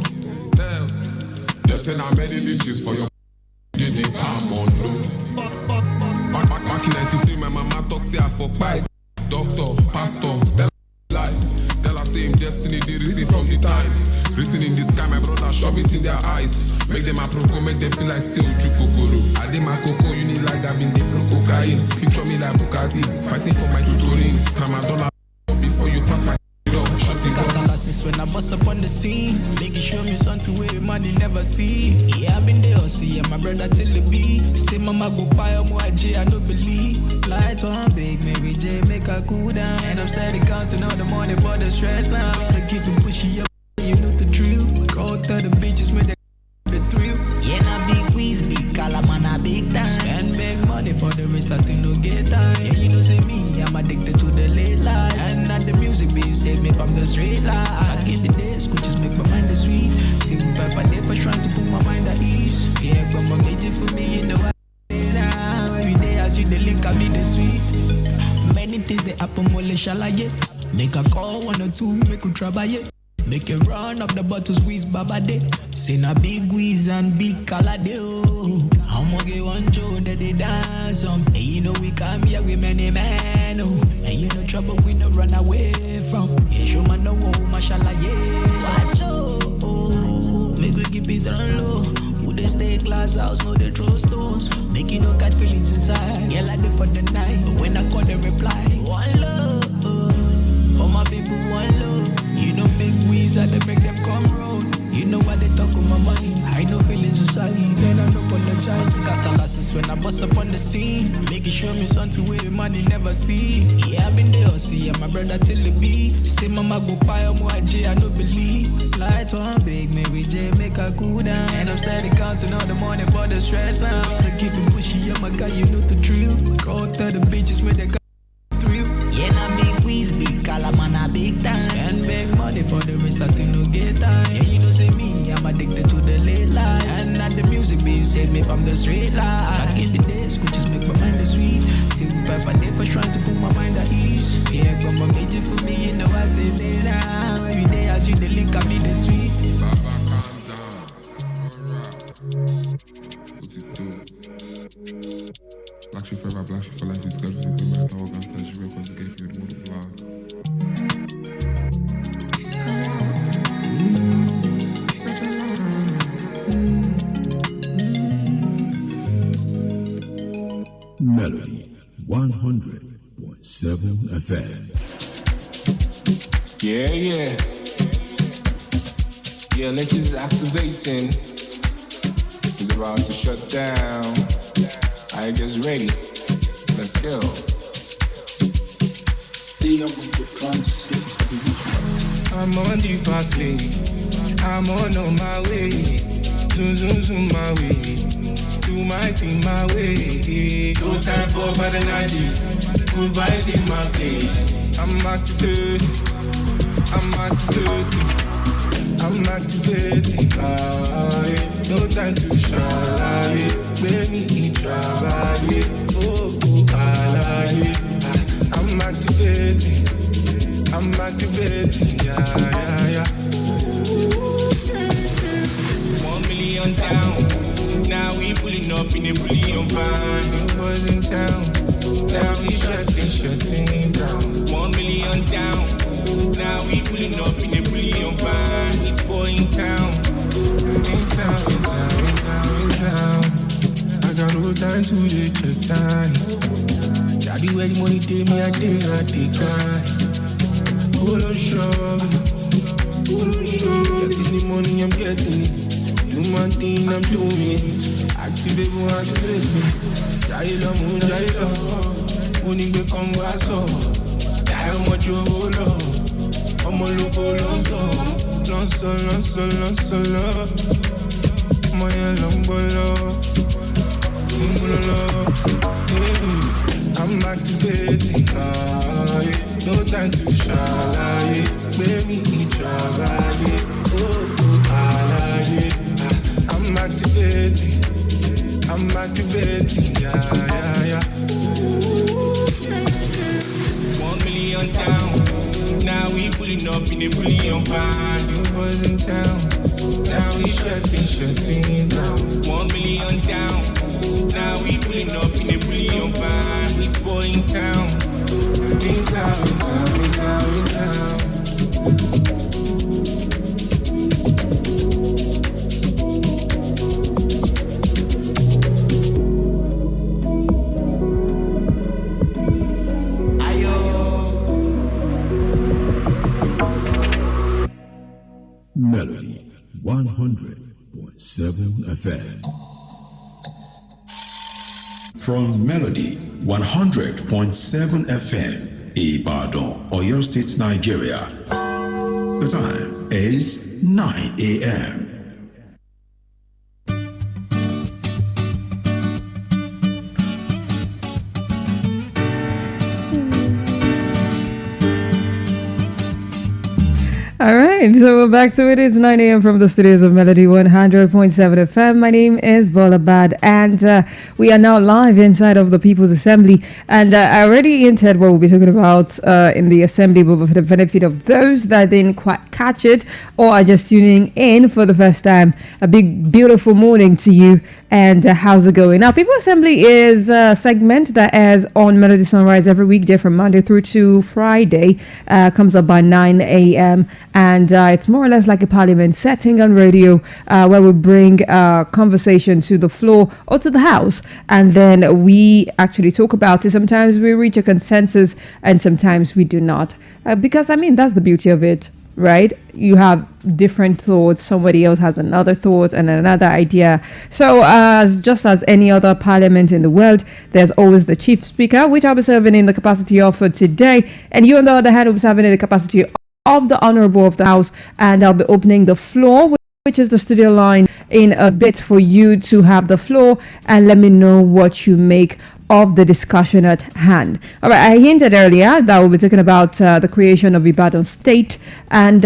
They've seen how many bitches for your they come on low. Back in 93, my mama talk say I fuck by doctor, pastor, tell her same destiny, they reason from the time. Written in the sky, my brother shove it in their eyes. Make them a proco, make them feel like say Uju Kokoro. I did my cocoa, you need like I've been the cocaine. Picture me like Bukazi, fighting for my tutoring. Tramadol before you pass my glasses when I bust up on the scene. Making sure me something where money never see. Yeah, I've been there, see, yeah, my brother till the beat. Say mama go buy a more J, I don't believe. Light on big, Mary J, make her cool down. And I'm steady counting all the money for the stress now. Gotta keep it pushy up, you know the drill. Go to the bitches with the thrill. Yeah, now big whiz, big color, man, a big time. Spend big money for the rest, I still no get time. Yeah, you know, see me, I'm addicted to the late life. And not the music, baby, save me from the straight life. Back in the days, could just make my mind the sweet. Big papa, they for trying to put my mind at ease. Yeah, but my major for me, you know what? Every day I see the link, I be the sweet. Many things they happen, well, shall I get? Make a call, 1 or 2, make a try by it. Make it run up the bottle, squeeze baba day. Say na big whiz and big color day. I'ma get one show that they dance on. And you know we come here with many men. And you know trouble we no run away from. Yeah, show man no mashallah, yeah. Watch oh, make we keep it on low. Who they stay glass house, no they throw stones. Make you no cat feelings inside. Yeah, like they for the night. But when I call they reply, one love. For my people, one love. You know big wheeze that they make them come round. You know what they talk on my mind. I know feelings inside, then I don't apologize. Casalas when I bust up on the scene. Making sure me something where money never see. Yeah, I've been there, see, yeah, my brother till the beat. Say mama go buy a more J, I don't believe. Light on big, Mary J, make her cool down. And I'm steady counting all the money for the stress now. Gotta keep it pushy, yeah, my guy, you know the drill. Go to the bitches when they got thrill. Yeah, now big whiz, big color, man, a big time. Spend big money for the rest, I still no get time. Yeah, you know, see me, I'm addicted to the late life. And not the music, baby, save me from the straight life. Back in the days, could just make my mind the sweet. Big papa, they for trying to put my mind at ease. Yeah, but my major for me, you know, I say later. Every day I see the link, I be the sweet. Baba, calm down. Alright. What's it do? Black Sheep Forever, Black Sheep for Life is good for the matter. Organ surgery records to get you the model blog. Melody 100.7 FM. Yeah. Yeah, Lakers is activating. It's about to shut down. I guess ready. Let's go. I'm on the fast lane. I'm on my way. Zoom my way. Do my thing my way. No time for banana. Good vibes in my place. I'm activated. No time to shy. Baby, try. Oh, I'm activating. Yeah. 1 million down. Now we pulling up in a bullion van. New boys in town. Now we shutting down. 1 million down. Now we pulling up in a bullion van. Big boy in town. In town. I got no time to take time. Daddy, where the money take me, I take time. Hold on, strong. Getting the money, I'm getting it. Do my thing, I'm doing it. Activate one system. Jaila. Money will come back so. Jaila, what you hold on. I'm a local long. My long bolo. I'm activating. No time to shy. Baby, try. I'm activating. Yeah. 1 million down. Now we pulling up in a bullion van. New boys in town. Now we shutting down. 1 million down. Now we pulling up in a bullion van. Big boy in town. In town. Melody 100.7 FM. From Melody 100.7 FM, Ibadan, Oyo State, Nigeria. The time is 9 a.m. All right, so we're back to it. It's 9 a.m. from the studios of Melody 100.7 FM. My name is Bolabad, and we are now live inside of the People's Assembly. And I already hinted what we'll be talking about in the Assembly, but for the benefit of those that didn't quite catch it or are just tuning in for the first time, a big, beautiful morning to you. And how's it going? Now, People's Assembly is a segment that airs on Melody Sunrise every weekday from Monday through to Friday. Comes up by 9 a.m. And it's more or less like a parliament setting on radio where we bring conversation to the floor or to the house. And then we actually talk about it. Sometimes we reach a consensus and sometimes we do not. Because, I mean, that's the beauty of it. Right? You have different thoughts. Somebody else has another thought and another idea. So just as any other parliament in the world, there's always the chief speaker, which I'll be serving in the capacity of for today. And you, on the other hand, will be serving in the capacity of the Honorable of the House. And I'll be opening the floor, which is the studio line, in a bit for you to have the floor and let me know what you make of the discussion at hand. All right, I hinted earlier that we'll be talking about the creation of Ibadan State, and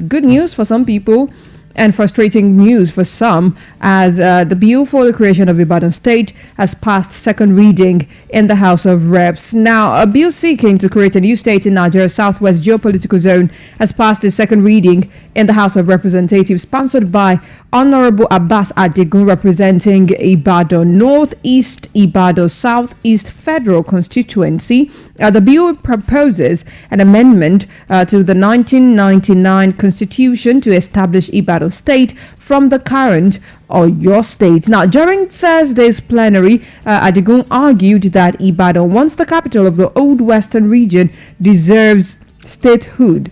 good news for some people and frustrating news for some, as the bill for the creation of Ibadan State has passed second reading in the House of Reps. Now, a bill seeking to create a new state in Nigeria's southwest geopolitical zone has passed its second reading in the House of Representatives, sponsored by Honorable Abbas Adigun, representing Ibadan Northeast, Ibadan Southeast Federal Constituency. The bill proposes an amendment to the 1999 Constitution to establish Ibadan State from the current Oyo State. Now, during Thursday's plenary, Adigun argued that Ibadan, once the capital of the Old Western region, deserves statehood,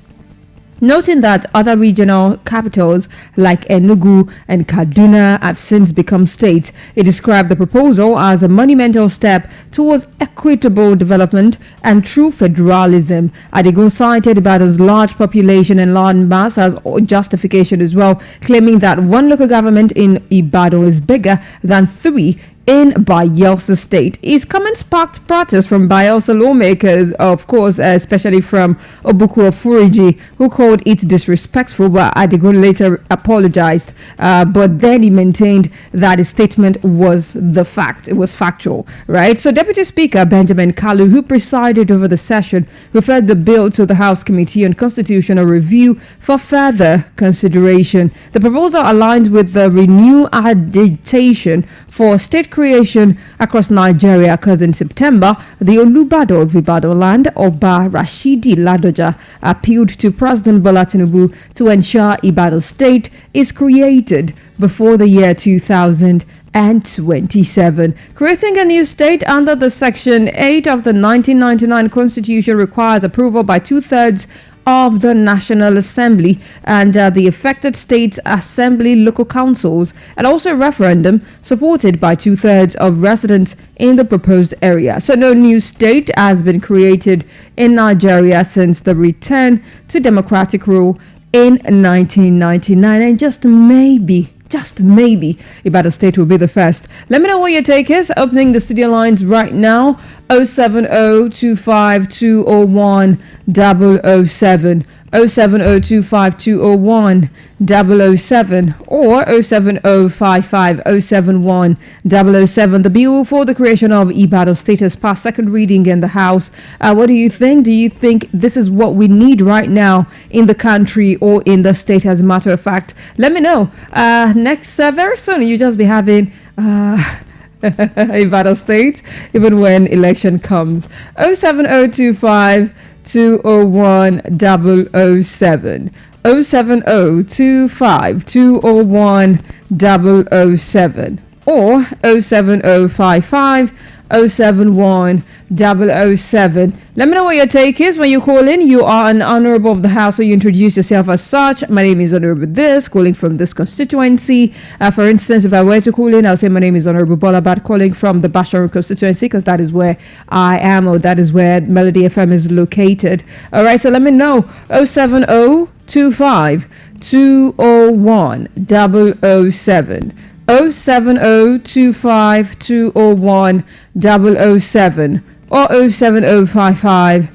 noting that other regional capitals like Enugu and Kaduna have since become states. He described the proposal as a monumental step towards equitable development and true federalism. Adigun cited Ibadan's large population and land mass as justification as well, claiming that one local government in Ibadan is bigger than three in Bayelsa State. His comments sparked protest from Bayelsa lawmakers, of course, especially from Obuku Ofuriji, who called it disrespectful, but Adigun later apologized. But then he maintained that his statement was the fact. It was factual, right? So Deputy Speaker Benjamin Kalu, who presided over the session, referred the bill to the House Committee on Constitutional Review for further consideration. The proposal aligns with the renewed agitation for state creation across Nigeria, because in September, the Olubado of Ibadan land, Oba Rashidi Ladoja, appealed to President Bola Tinubu to ensure Ibadan State is created before the year 2027. Creating a new state under the Section 8 of the 1999 Constitution requires approval by 2/3 of the National Assembly and the affected states' assembly local councils, and also a referendum supported by 2/3 of residents in the proposed area. So no new state has been created in Nigeria since the return to democratic rule in 1999, and just maybe, Ibadan State will be the first. Let me know what your take is. Opening the studio lines right now, 070-25201-007, 070-25201-007, or 070-55-071-007. The bill for the creation of Ibadan State has passed second reading in the House. What do you think? Do you think this is what we need right now in the country or in the state, as a matter of fact? Let me know. Next, very soon, you just be having Ibadan State, even when election comes. 070-25201-007, 070-25201-007, or 070-55 071 007. Let me know what your take is when you call in. You are an honorable of the house, so you introduce yourself as such. My name is Honorable this, calling from this constituency. For instance, if I were to call in, I'll say my name is Honorable Bolabad, calling from the Basharu constituency, because that is where I am, or that is where Melody FM is located. All right, so let me know. 07025 201 007. 07025 201 007 or 07055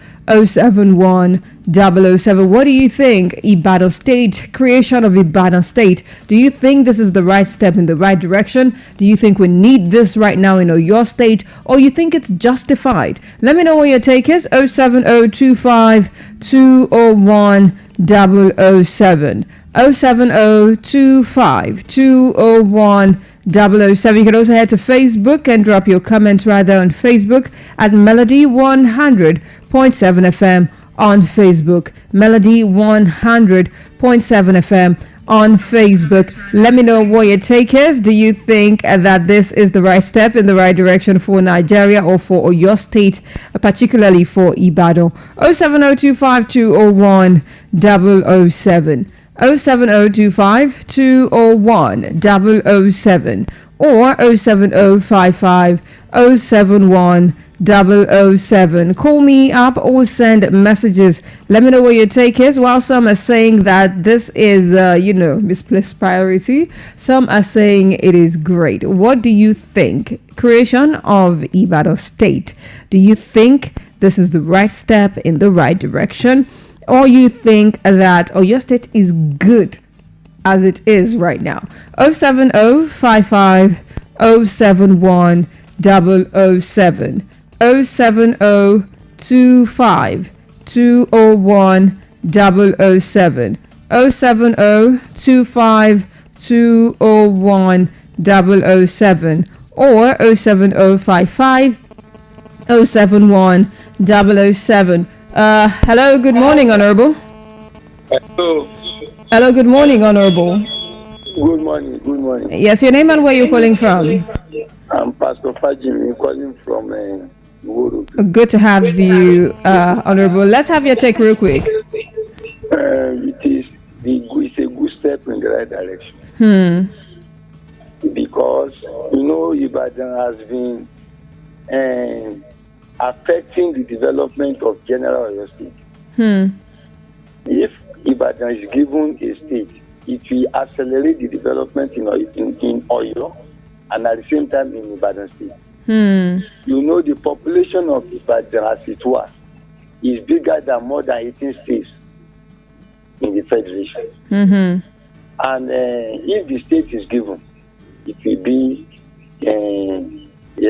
071 007. What do you think? Ibadan State, creation of Ibadan State. Do you think this is the right step in the right direction? Do you think we need this right now in your state, or you think it's justified? Let me know what your take is. 07025 201 007. 07025 201 007. You can also head to Facebook and drop your comments right there on Facebook at Melody 100.7 FM on Facebook. Melody 100.7 FM on Facebook. Let me know what your take is. Do you think that this is the right step in the right direction for Nigeria or for your state, particularly for Ibadan? 07025 201 007. 07025 201 007 or 07055 071 007. Call me up or send messages. Let me know what your take is. While some are saying that this is, misplaced priority, some are saying it is great. What do you think? Creation of Ibadan State. Do you think this is the right step in the right direction? Or you think that your state is good as it is right now? 07055 071 007. 07025 201 007. 07025 201 007 or 07055 071 007. Hello, good morning, Honorable. Hello. Hello, good morning, Honorable. Good morning. Yes, your name and where you're calling from? I'm Pastor Fajimi, calling from Wuru. Good to have you, Honorable. Let's have your take real quick. It's a good step in the right direction. Because, Ibadan has been affecting the development of general Oyo State. If Ibadan is given a state, it will accelerate the development in Oyo and at the same time in Ibadan State. The population of Ibadan as it was is bigger than more than 18 states in the Federation. And if the state is given, it will be a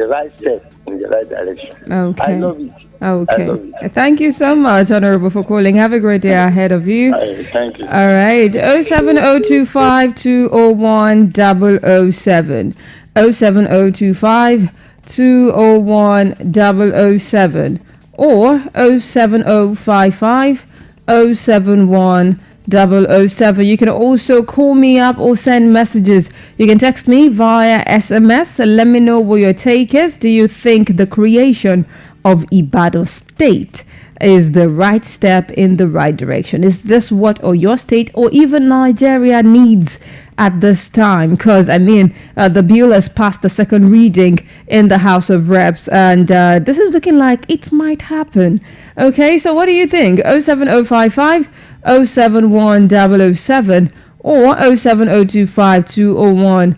right step in the right direction. Okay. I love it. Okay. I love it. Thank you so much, Honorable, for calling. Have a great day ahead of you. Thank you. All right. 07025 201 007. 07025 201 007 or 07055 071 007. You can also call me up or send messages. You can text me via SMS. Let me know what your take is. Do you think the creation of Ibadan State is the right step in the right direction? Is this what your state or even Nigeria needs at this time? Because the bill has passed the second reading in the House of Reps, and this is looking like it might happen. Okay, so what do you think? 07055 071 007 or 07025 201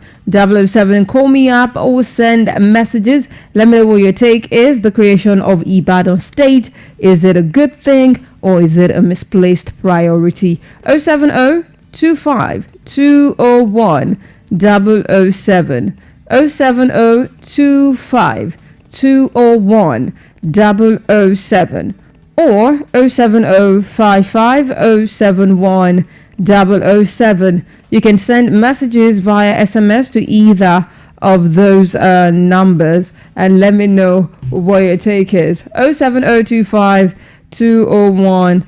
007. Call me up or send messages. Let me know what your take is. The creation of Ibadan State, is it a good thing or is it a misplaced priority? 07025 201 007. 07025 201 007 or 07055 071 007. You can send messages via SMS to either of those numbers and let me know what your take is. 07025 201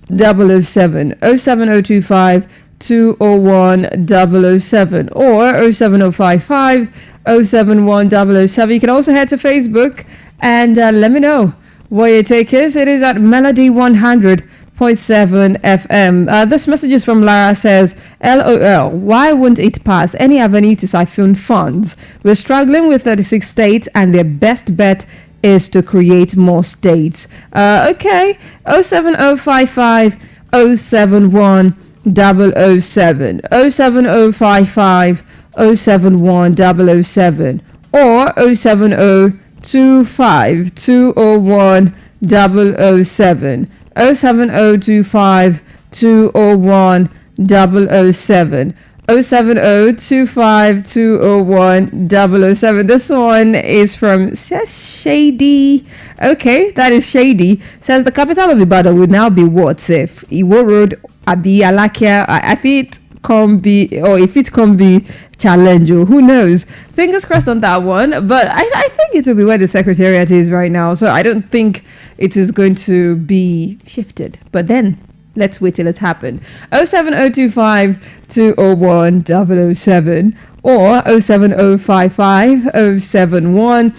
007. 07025 201 007 or 07055 071 007. You can also head to Facebook and let me know what your take is. It is at Melody 100.7 FM. This message is from Lara, says, LOL, why wouldn't it pass any avenue to siphon funds? We're struggling with 36 states and their best bet is to create more states. Okay, 07055 071 007 07055 071 007 or 07025 201 007 07025 201 007 07025 201 007. This one is from Shady. Okay, that is Shady. Says the capital of Ibadan would now be what if Iwo Road, Abi Alakia, if it can be challenge, or who knows. Fingers crossed on that one, but I think it will be where the secretariat is right now, so I don't think it is going to be shifted. But then let's wait till it happens. 07025 201 007 or 07055 071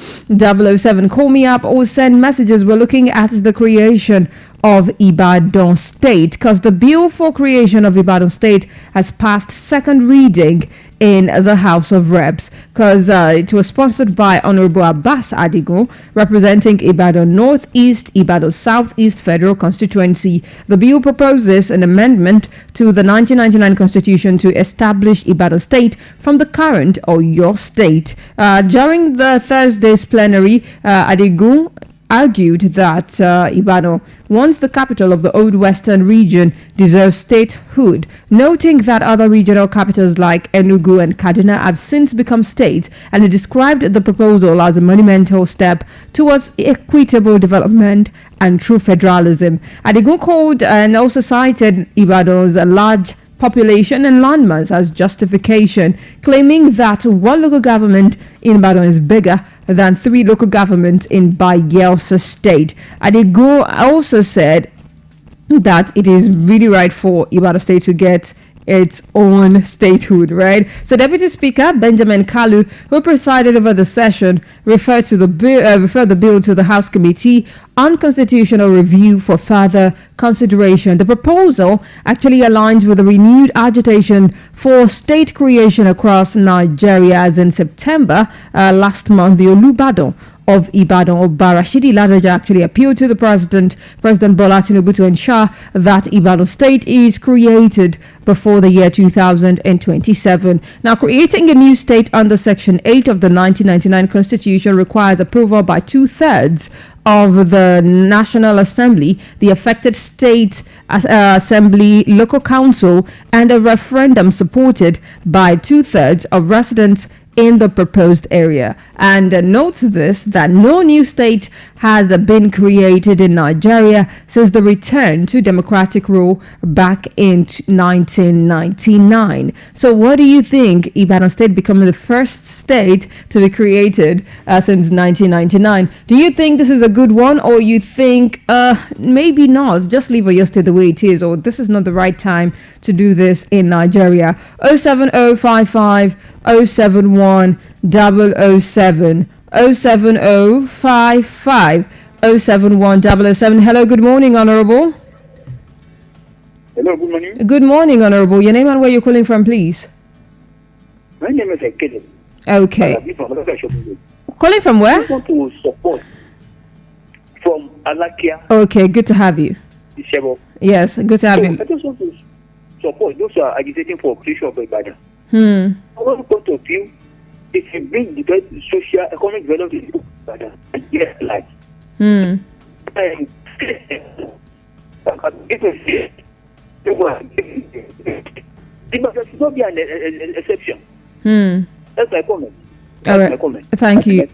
007. Call me up or send messages. We're looking at the creation of Ibadan State because the bill for creation of Ibadan State has passed second reading in the House of Reps because it was sponsored by Honorable Abbas Adigo, representing Ibadan Northeast, Ibadan Southeast Federal Constituency. The bill proposes an amendment to the 1999 Constitution to establish Ibadan State from the current Oyo State. During the Thursday's plenary, Adigo argued that Ibadan, once the capital of the Old Western region, deserves statehood, noting that other regional capitals like Enugu and Kaduna have since become states, and he described the proposal as a monumental step towards equitable development and true federalism. Adigun called and also cited Ibadan's large population and landmass as justification, claiming that one local government in Ibadan is bigger than 3 local governments in Bayelsa State. Adigo also said that it is really right for Ibadan State to get its own statehood, right? So Deputy Speaker Benjamin Kalu, who presided over the session, referred the bill to the House Committee on Constitutional Review for further consideration. The proposal actually aligns with the renewed agitation for state creation across Nigeria, as in September last month, the Olubadan of Ibadan, or Barashidi Ladaja, actually appealed to the President Bola Tinubu, to ensure that Ibadan State is created before the year 2027. Now, creating a new state under Section 8 of the 1999 Constitution requires approval by 2/3 of the National Assembly, the affected state assembly, local council, and a referendum supported by 2/3 of residents in the proposed area. And note this, that no new state has been created in Nigeria since the return to democratic rule back in 1999. So what do you think? Ibadan State becoming the first state to be created since 1999. Do you think this is a good one, or you think maybe not, just leave your state the way it is, or this is not the right time to do this in Nigeria? 07055 071 007 07055 071 007. Hello, good morning, Honorable. Hello, good morning. Good morning, Honorable. Your name and where you're calling from, please. My name is Ekede. Okay. Calling from where? I want to support from Alakia. Okay, good to have you. Ishebo. Yes, good to have you. I just want to support those who are agitating for creation of Ibadan. I want to point of view, if you bring the social economic development to Ibadan, yes, like. And Ibadan should not be an exception. That's my comment. All right. Thank you.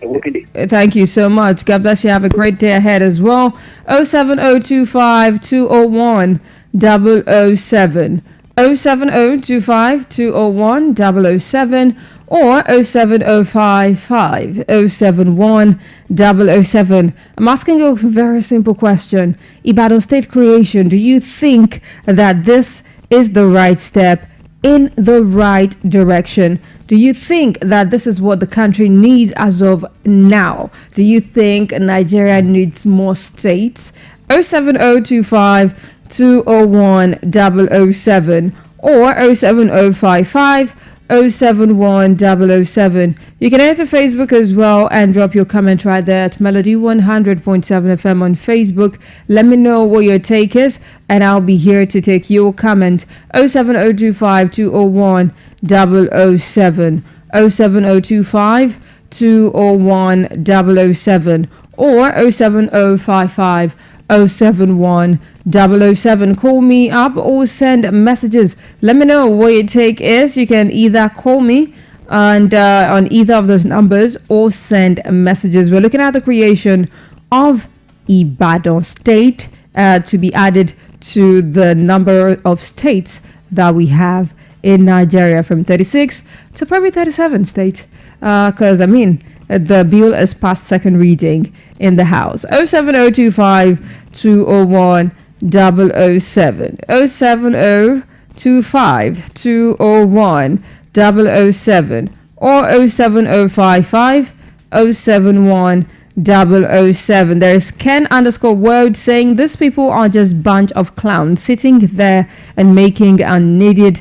Thank you so much. God bless you. Have a great day ahead as well. 07025 201 007 07025 201 007 or 07055 071 007. I'm asking you a very simple question. Ibadan State creation, do you think that this is the right step in the right direction? Do you think that this is what the country needs as of now? Do you think Nigeria needs more states? 07025 201 007 or 07055 071 007. You can enter Facebook as well and drop your comment right there at Melody 100.7 FM on Facebook. Let me know what your take is and I'll be here to take your comment. 07025 201 007 07025 201 007 or 07055 071 007. Call me up or send messages. Let me know what your take is. You can either call me and on either of those numbers or send messages. We're looking at the creation of Ibadan State to be added to the number of states that we have in Nigeria from 36 to probably 37 states. Because the bill is past second reading in the House. 07025 201 007 07025 201 007 or 07055 071 007. There's Ken_World saying these people are just bunch of clowns sitting there and making unneeded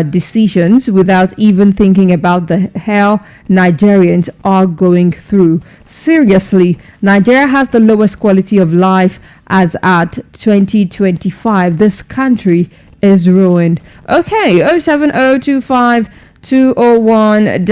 decisions without even thinking about the hell Nigerians are going through. Seriously, Nigeria has the lowest quality of life as at 2025. This country is ruined. Okay, 07025 201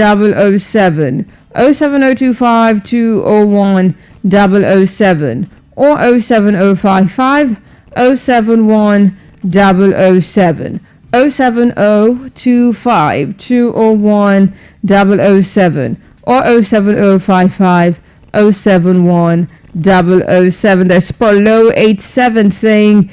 007 07025 201 007 or 07055 071 007 07025 201 007 or 07055 071 007. There's Polo 87 saying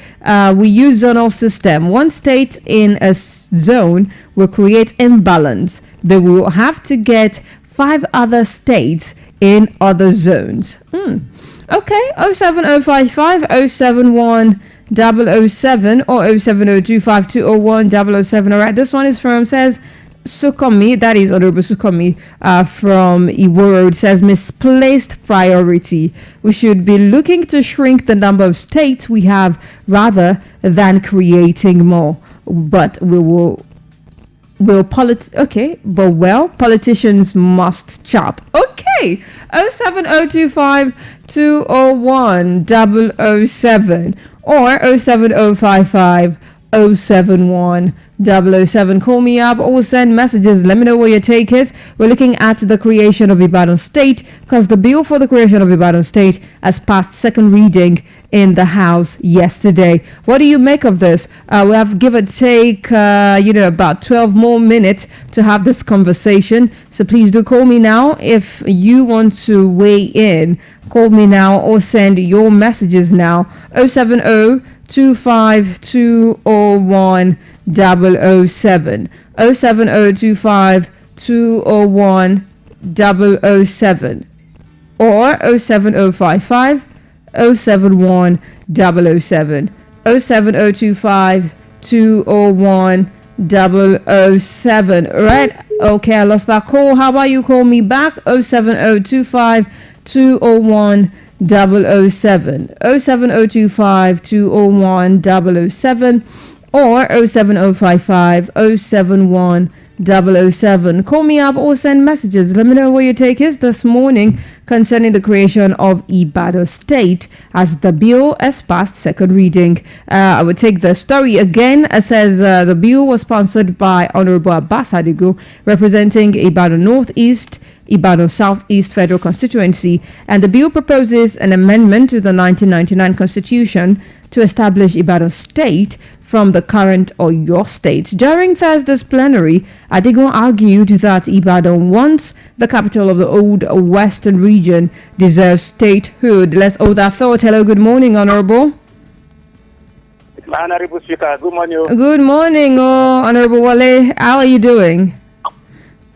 we use zonal system. One state in a zone will create imbalance. They will have to get 5 other states in other zones. Okay, 07055 071 007 or 07025 201 007. All right, this one is from, says Sukomi, that is Honorable Sukomi from Iwo Road, says misplaced priority. We should be looking to shrink the number of states we have rather than creating more. But politicians must chop. Okay, 07025 201 007 or 07055 071 007. Call me up or send messages. Let me know what your take is. We're looking at the creation of Ibadan State because the bill for the creation of Ibadan State has passed second reading in the House yesterday. What do you make of this? We have give or take about 12 more minutes to have this conversation, so please do call me now if you want to weigh in. Call me now or send your messages now. 07025 201 007 07025 201 007 or 07055 071 007 07025 201 007. Right, okay, I lost that call. How about you call me back? 07025 201 007 07025 201 007 or 07055 071 007. Call me up or send messages. Let me know what your take is this morning concerning the creation of Ibadan State as the bill has passed second reading. I would take the story again. It says the bill was sponsored by Honorable Abbas Adigo, representing Ibadan Northeast, Ibadan Southeast Federal Constituency, and the bill proposes an amendment to the 1999 Constitution to establish Ibadan State from the current Oyo State. During Thursday's plenary, Adigo argued that Ibadan, once the capital of the old Western region, deserves statehood. Let's hold that thought. Hello, good morning, Honorable. Honorable Speaker, good morning. Good morning, Honorable Wale. How are you doing?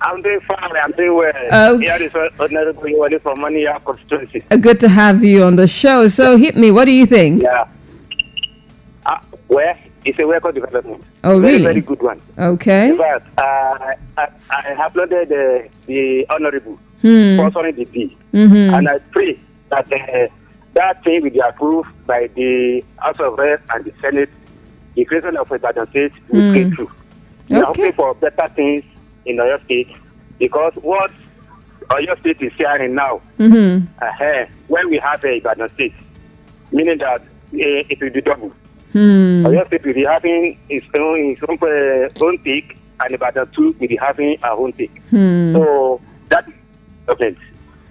I'm doing fine. I'm doing well. Here is Honorable Wale from Mania constituency. Good to have you on the show. So hit me. What do you think? Yeah. Well, It's a welcome development. Oh, very, really? Very good one. Okay. In fact, I uploaded the honorable Hmm. sponsoring the bill, Mm-hmm. and I pray that that thing will be approved by the House of Reps and the Senate. The creation of Ibadan State will get through. We are hoping for better things in Oyo State, because what Oyo State is sharing now, Mm-hmm. when we have a Ibadan State, meaning that it will be double. Oyo State will be having its own take, and Ibadan too will be having our own take. So that is government.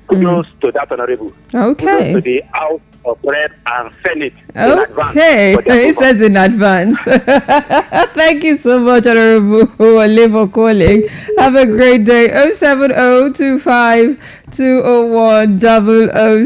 Kudos to that honorable. Okay. Kudos to the House of Reps and Senate in advance. Okay, he says in advance. Thank you so much, Honorable Wale, for calling. Have a great day. 07025 201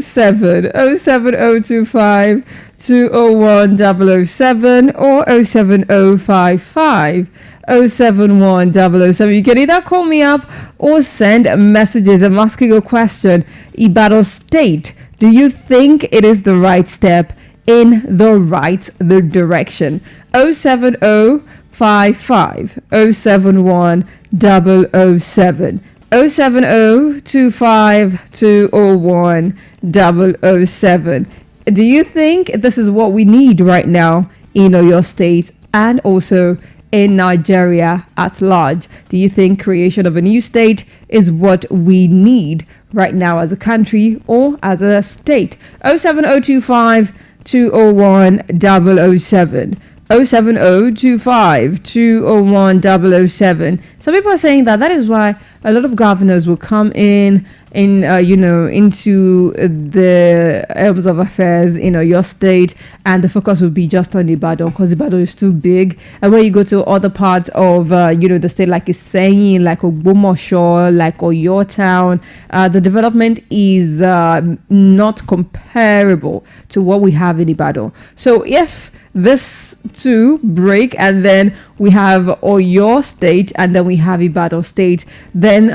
007 07025 201 007 or 07055 071 007. You can either call me up or send messages. I'm asking a question. Ibadan State, do you think it is the right step in the direction? 07055 071 007 07025 201 007. Do you think this is what we need right now in Oyo State and also in Nigeria at large? Do you think creation of a new state is what we need right now as a country or as a state? 07025 201 007 07025 201 007. Some people are saying that is why a lot of governors will come into the realms of affairs in your state, and the focus will be just on Ibadan because Ibadan is too big. And when you go to other parts of the state, like Iseyin, like Ogbomoso, like Oyo Town, the development is not comparable to what we have in Ibadan. So if this two break and then we have Oyo State and then we have Ibadan State, then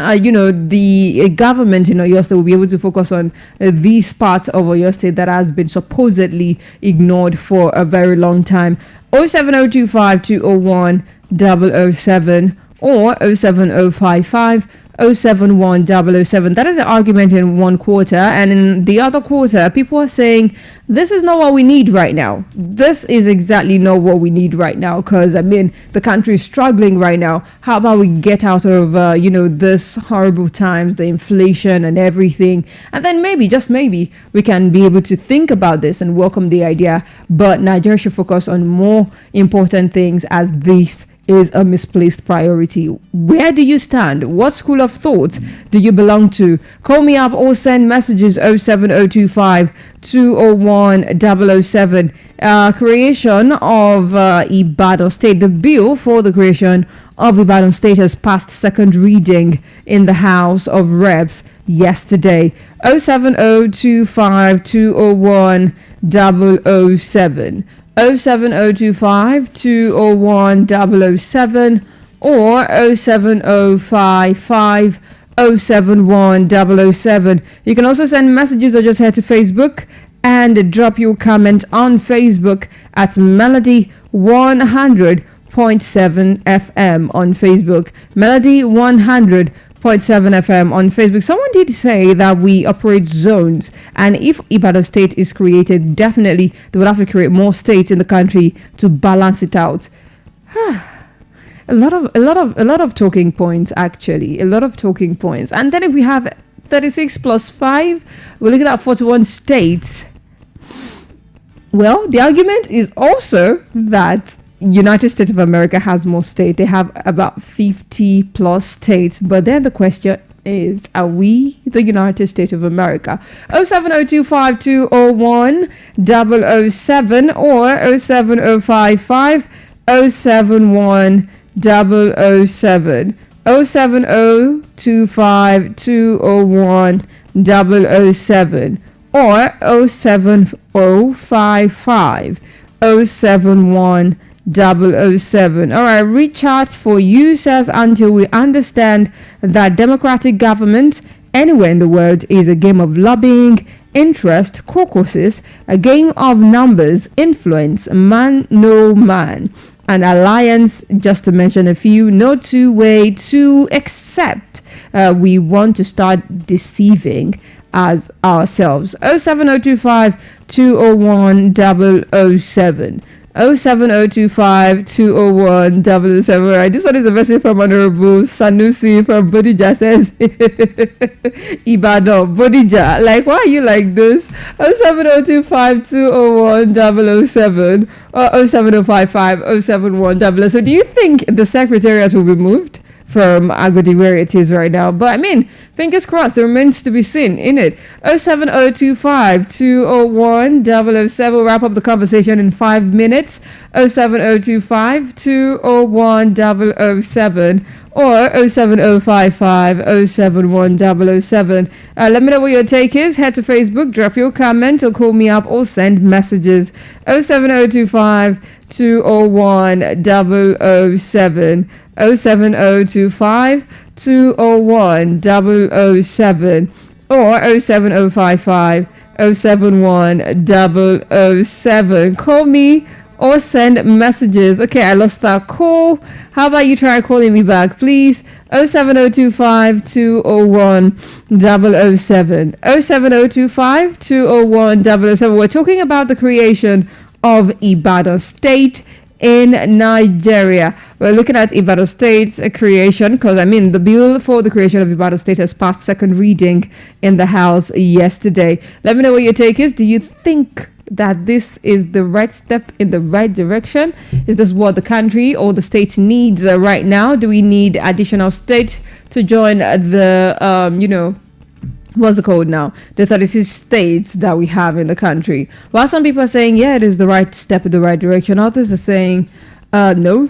the government in Oyo State will be able to focus on these parts of Oyo State that has been supposedly ignored for a very long time. 07025 201 007 or 07055 071 007. That is the argument in one quarter, and in the other quarter people are saying this is not what we need right now. This is exactly not what we need right now, because the country is struggling right now. How about we get out of this horrible times, the inflation and everything, and then maybe, just maybe, we can be able to think about this and welcome the idea. But Nigeria should focus on more important things, as this is a misplaced priority. Where do you stand? What school of thought do you belong to? Call me up or send messages 07025 201 007. Creation of Ibadan State. The bill for the creation of Ibadan State has passed second reading in the House of Reps yesterday. 07025 201 007 07025 201 007 or 07055 071 007. You can also send messages or just head to Facebook and drop your comment on Facebook at Melody 100.7 FM on Facebook. Melody 100.7 FM on Facebook. Someone did say that we operate zones, and if Ibadan State is created, definitely they would have to create more states in the country to balance it out. a lot of talking points, actually, a lot of talking points. And then if we have 36 plus 5, we're looking at 41 states. Well, the argument is also that United States of America has more states. They have about 50 plus states. But then the question is, are we the United States of America? 07025 201 007 or 07055 071 007 07025 201 007 or 07055 071 007. All right, reach out for users until we understand that democratic government anywhere in the world is a game of lobbying, interest, caucuses, a game of numbers, influence, man, no man. an alliance, just to mention a few. No two-way to accept. We want to start deceiving as ourselves. 07025 201 007. 07025 201 007. Right, this one is a message from Honorable Sanusi from Bodija. Says Ibadan Bodija, like, why are you like this? 07025 201 007 or 07055 071 007. So do you think the secretariat will be moved from Agodi where it is right now? But I mean, fingers crossed, it remains to be seen, innit? 07025 201 007. We'll wrap up the conversation in 5 minutes. 07025 201 007 or 07055 071 007. Let me know what your take is. Head to Facebook, drop your comment, or call me up, or send messages. 07025 201 007. 07025 201 007 or 07055 071 007. Call me or send messages. Okay, I lost that call. How about you try calling me back, please? 07025 201 007. 07025 201 007. We're talking about the creation of Ibadan State in Nigeria. We're looking at Ibadan State's creation because, I mean, the bill for the creation of Ibadan State has passed second reading in the House yesterday. Let me know what your take is. Do you think that this is the right step in the right direction? Is this what the country or the state needs right now? Do we need additional state to join the, what's it called now? The 36 states that we have in the country. While some people are saying, yeah, it is the right step in the right direction, others are saying, no,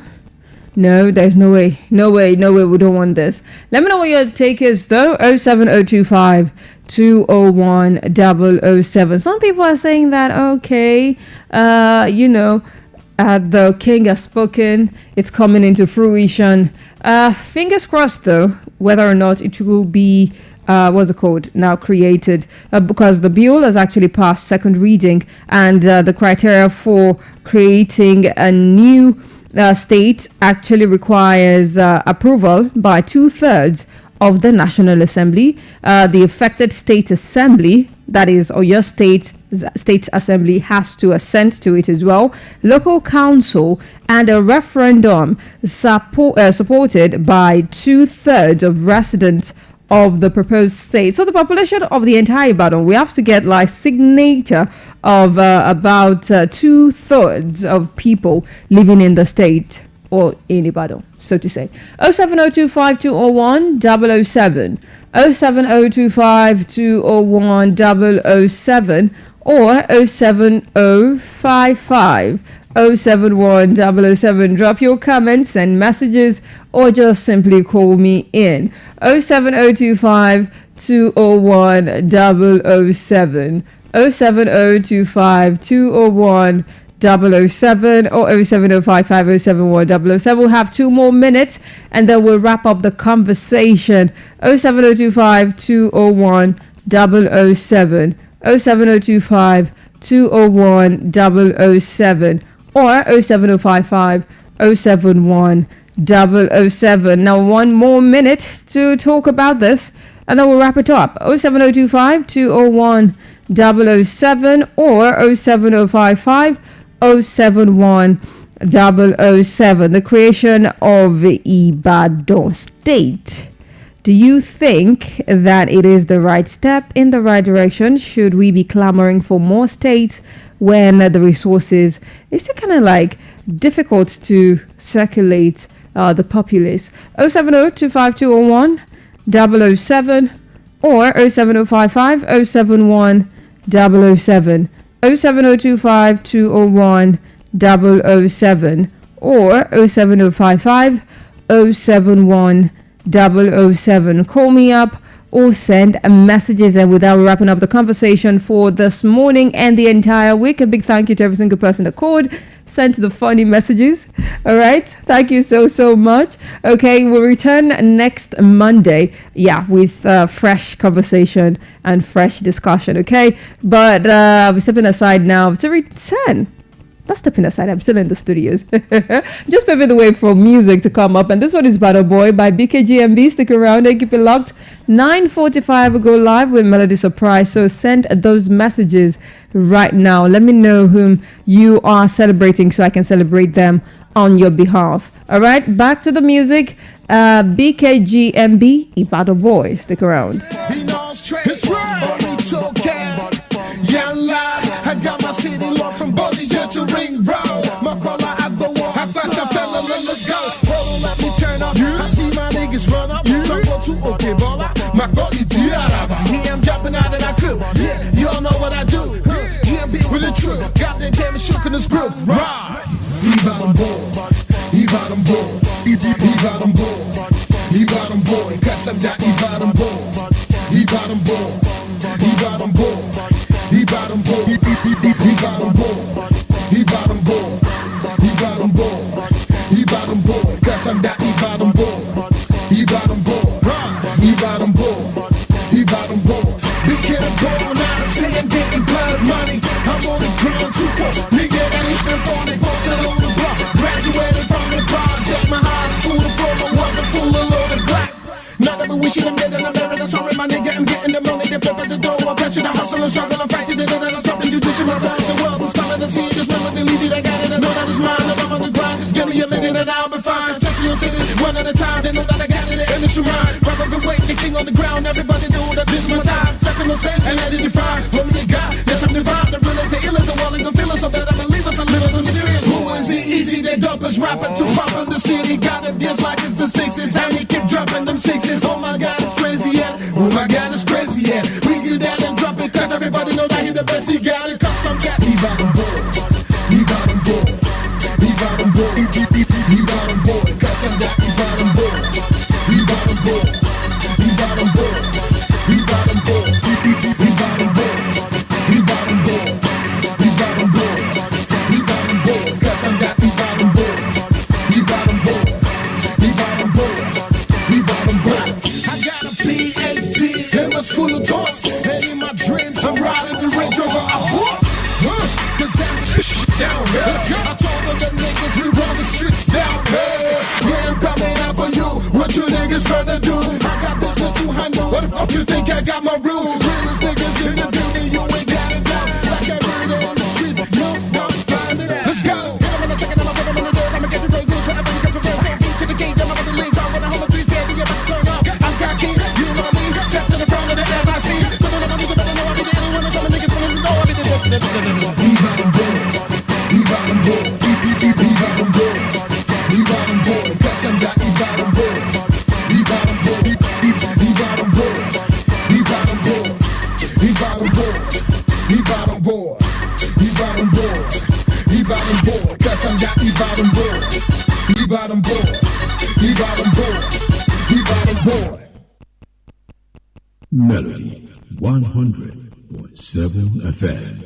there's no way, we don't want this. Let me know what your take is, though. 07025 201 007. Some people are saying that, okay, the king has spoken, it's coming into fruition. Fingers crossed, though, whether or not it will be now created, because the bill has actually passed second reading, and the criteria for creating a new state actually requires approval by 2/3 of the National Assembly. The affected state assembly, that is, or your state assembly, has to assent to it as well. Local council and a referendum supported by 2/3 of residents of the proposed state. So the population of the entire Ibadan, we have to get like signature of about 2/3 of people living in the state or in Ibadan, so to say. 07025 201 007, 07025 201 007 or 07055 071 007. Drop your comments and messages or just simply call me in. 07025 201 007, 07025 201 007 or 07055 071 007. We'll have 2 more minutes and then we'll wrap up the conversation. 07025 201 007, 07025 201 007 or 07055 071 007. Now 1 more minute to talk about this and then we'll wrap it up. 07025 201 007 or 07055 071 007. The creation of Ibadan State. Do you think that it is the right step in the right direction? Should we be clamoring for more states when the resources is still kind of like difficult to circulate the populace? 07025 007 or 07055 071 007, 07025 201 007 or 07055 071 007. Call me up or send messages. And without wrapping up the conversation for this morning and the entire week, a big thank you to every single person that called, sent the funny messages. All right, thank you so much. Okay, we'll return next Monday, with fresh conversation and fresh discussion. Okay, but I'll be stepping aside now to return Not stepping aside, I'm still in the studios. Just paving the way for music to come up. And this one is Battle Boy by BKGMB. Stick around and keep it locked. 9:45 we'll go live with Melody Surprise. So send those messages right now. Let me know whom you are celebrating so I can celebrate them on your behalf. All right, back to the music. BKGMB, Battle Boy. Stick around. It's young lad, I got my city locked from body to ring road. My caller, I go on. I got your fella, let's go. Hold on, let me turn up. I see my niggas run up. So go to okay, baller. My God, it's Yaraba. Yeah, I'm jumping out and I could. Yeah, you all know what I do. GMB with the truth. Got that camera shook in this brook. Right. He got them bored. He got them bored. He got them bored. He got them bored. Cause I'm that he got them bored. He got them bored. He got them bored. He got them bored. He got them bored. He got them bored. He got them bored. He got them bored. Cause I'm that he got them bored. He got them bored. He got them bored. He got them bored. Big kid I'm going out and saying getting blood money. I'm on the ground too far. Nigga that is in for me. Posted on the block. Graduated from the project. My high school diploma wasn't full of loaded black. Now that we wishing I'm dead and I'm married, I'm sorry, my nigga, I'm getting the money, they pop at the door, I'm catching the hustle and struggle, I'm fighting it, and I'm stopping you, ditching myself, the world is calling to see this melody, leave it, I got it, I know that it's mine, and I'm on the grind, just give me a minute and I'll be fine, take your city, one at a time, they know that I got it, and it's your mind, grab up and wait, the king on the ground, everybody know that this is my time, step on the stage, and let it define, what me you got, yes, I'm divine, the real is the ill is, the wall is the feeling, so better believe us, a little some serious, who is the easy, they dump us, rapping to pop in the city, got it, just like it's the 60s, and we keep dropping them 60s, oh my God, it's crazy, yeah. Oh my God, it's crazy, yeah. We get down and drop it, cause everybody know that he the best, he got it, cause some cat, he got him bored. He got him bored. He got him bored. He got him bored, cause some cat, he got him bored. He got him bored. He got him bored. He got him bored. He got him bored. He got him bored. He got him bored. He got him bored, cause some cat, he got him bored. He got him bored. He got him bored. He got him bored. PhD in my school of thought, and in my dreams I'm riding the Range Rover I bought. Cause that shit down here. I told all them niggas we run the streets down here. Yeah, I'm coming out for you. What you niggas gonna do? I got business to handle. What the fuck you think I got my rules? Realest niggas in the building, you ain't got it down. Like I read it on the streets, you don't find it out. Let's go. Hit 'em in a second, I'm gonna put 'em in the dirt. I'ma get you real good forever. You got your real beat to the game. I'm gonna leave out when I hold my trees dead. You better turn up. I'm cocky, you know me. Step to the front of the FIC. Put it on my music, better know I be the only one that's gonna make it for him to know I be the he got him bored. He got him bored. He got him bored. He got him bored. Cause I'm that he got him bored. He got him bored. He got him bored. He got him bored. He got him bored. He got him bored. He got him bored. He got him bored. Cause I'm that he got him bored. He got him bored. He got him bored. He got him bored. Melody 100.7 FM.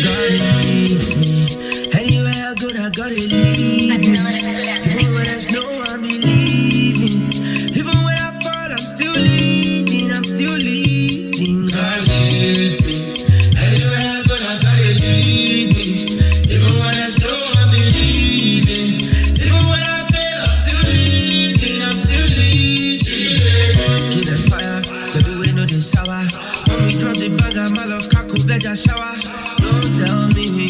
God leads me. Anywhere I go, I gotta lead me. Even when there's no one believing. Even when I fall, I'm still leading. I'm still leading. God leads me. Anywhere I go, I gotta lead me. Even when there's no one believing. Even when I fail, I'm still leading. I'm still leading. Keep that fire, so do we know this sour? When we drop the bag, I'm all of kaku, better shower. Don't tell me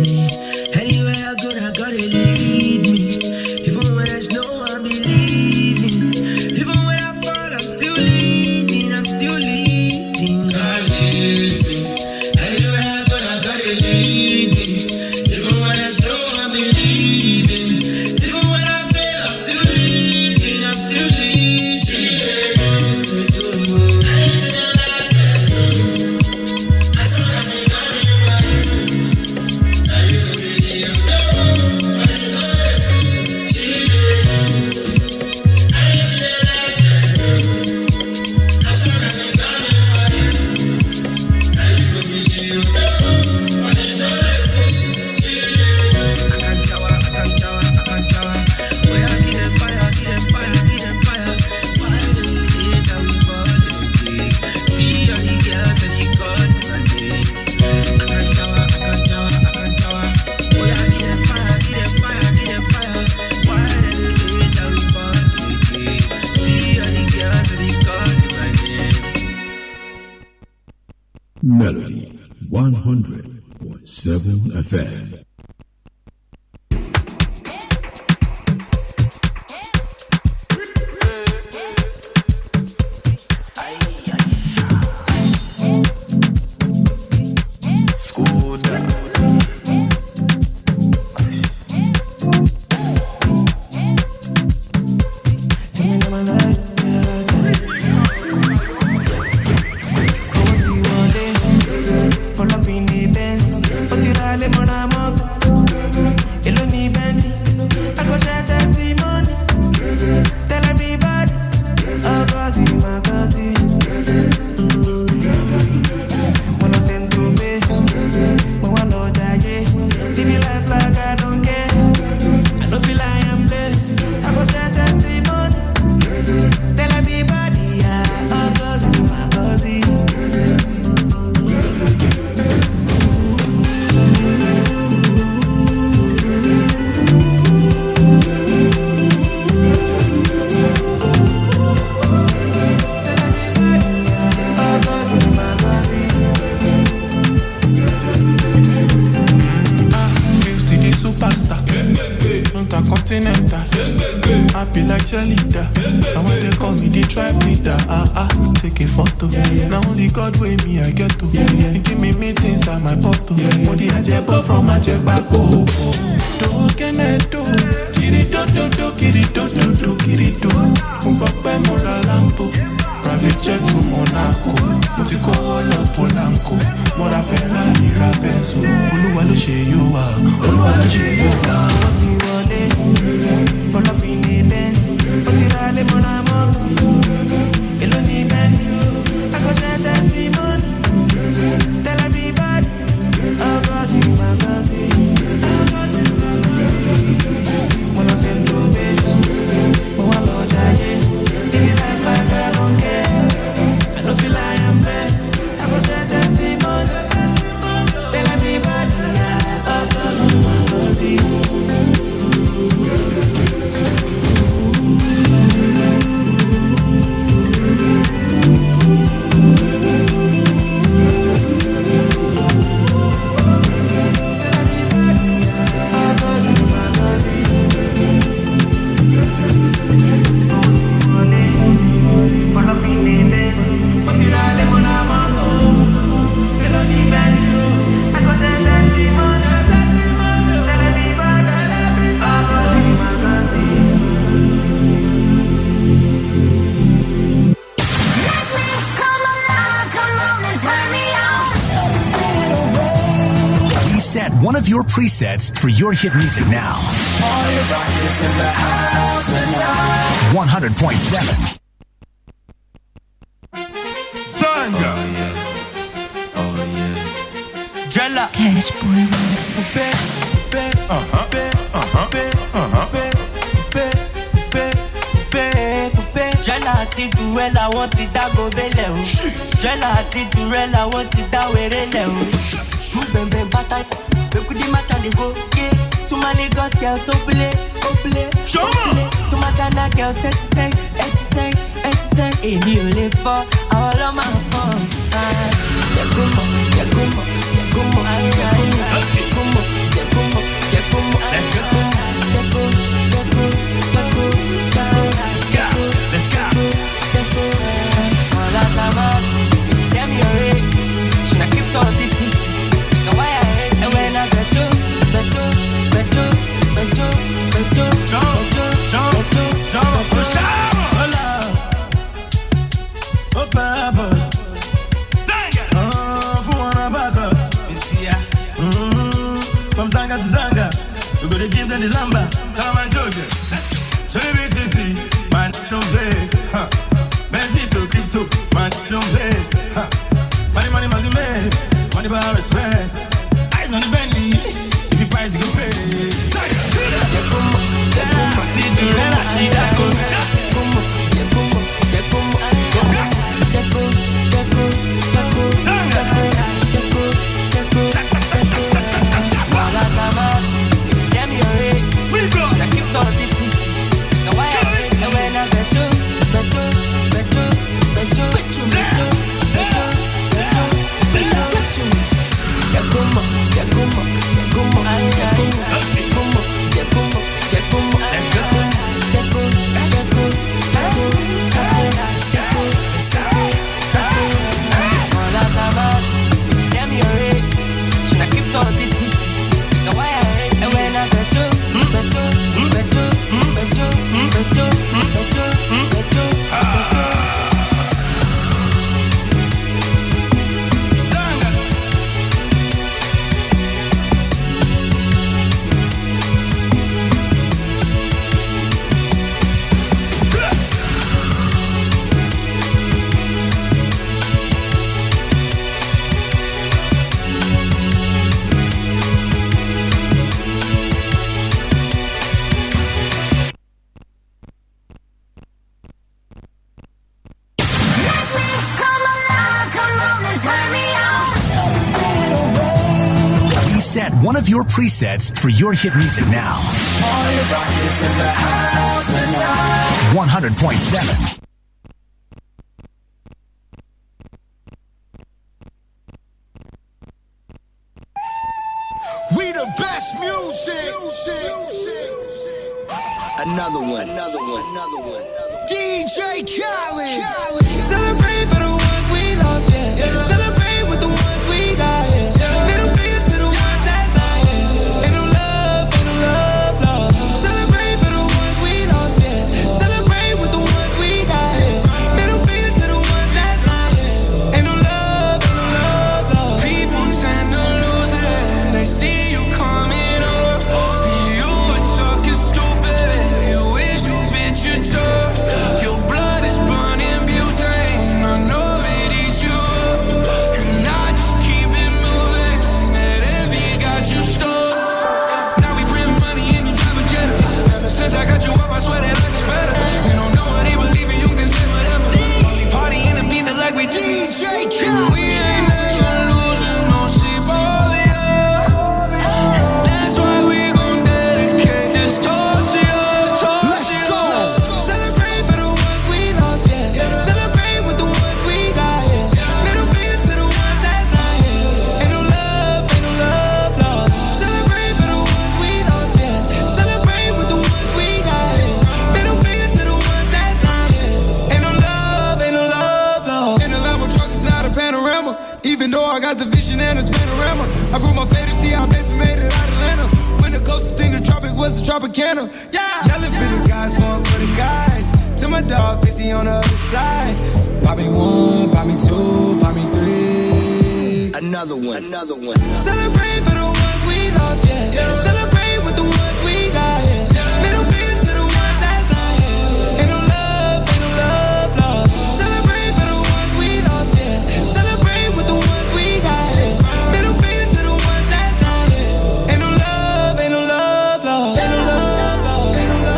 me. Anywhere I go, I gotta lead me. Even when there's no one believing. Even when I fall, I'm still leading. I'm still leading. God leads me. Anywhere I go, I gotta lead me. Even when there's no one believing. Even when I fail, I'm still leading. I'm still leading. Melody 100.7 FM. One of your presets for your hit music now. 100.7. Sanga. Oh yeah. Jella. Cash boy. Jella ti duela wọ́n ti dá gobele o. Jella ti duela wọ́n ti dá werele o. Bembe bata, make the match and they go, yeah. To my Lagos girls, so play. To my Ghana girls, set to say, et me only for all of my fun. Jagumo, We gonna give them the lumber. Come and joke them. So the BTC, man, don't play. Benzi to crypto, man, don't play. Money must be made. Money by respect. Eyes on the Bentley. If you price, you can pay. Set one of your presets for your hit music now. 100.7. We the best music. Another one. DJ Khaled. Celebrate for the ones we lost, yeah. Celebrate with the ones we got, yeah. Middle finger to the ones that's on, yeah. Ain't no love, love. Celebrate for the ones we lost, yeah. Celebrate with the ones we got, yeah. Middle finger to the ones that's on, yeah. Ain't no love, love. People tend to lose it. They see you coming up, and you were talking stupid. You wish you bit your toe. Your blood is burning butane. I know it eats you up, and I just keep it moving. That envy got you stuck. Now we print money and you drive a jet. Ever since I got you up, I swear that life is better. You don't know what they believe in, you can say whatever. Only party in the beat that like we do. DJ Khaled. We ain't never losing no sleep over ya. And that's why we gon' dedicate this toast to ya. Let's go. Celebrate for the ones we lost, yeah. Celebrate with the ones we got, yeah. Middle finger to the ones that's on, yeah. Ain't no love, love. Celebrate for the ones we lost, yeah. Celebrate with the ones we got, yeah. Middle finger to the ones that's on, yeah. Ain't no love, love. In the Lambo truck is not a panorama. Even though I got the vision and it's panorama. I grew my favorite tea, I basically made it out of Atlanta. When the closest thing to tropic was the Tropicana. Yeah. Yelling for the guys, born for the guys. To my dog, 50 on the other side. Pop me one, pop me two, pop me three. Another one. Celebrate for the ones we lost, yeah. Celebrate with the ones we got, yeah. Middle finger to the ones that's on, yeah. Ain't no love. Celebrate for the ones we lost, yeah. Celebrate with the ones we got, yeah. Middle finger to the ones that's on, yeah. Ain't no love. Ain't no love. Ain't no love. Ain't no love. Ain't no love.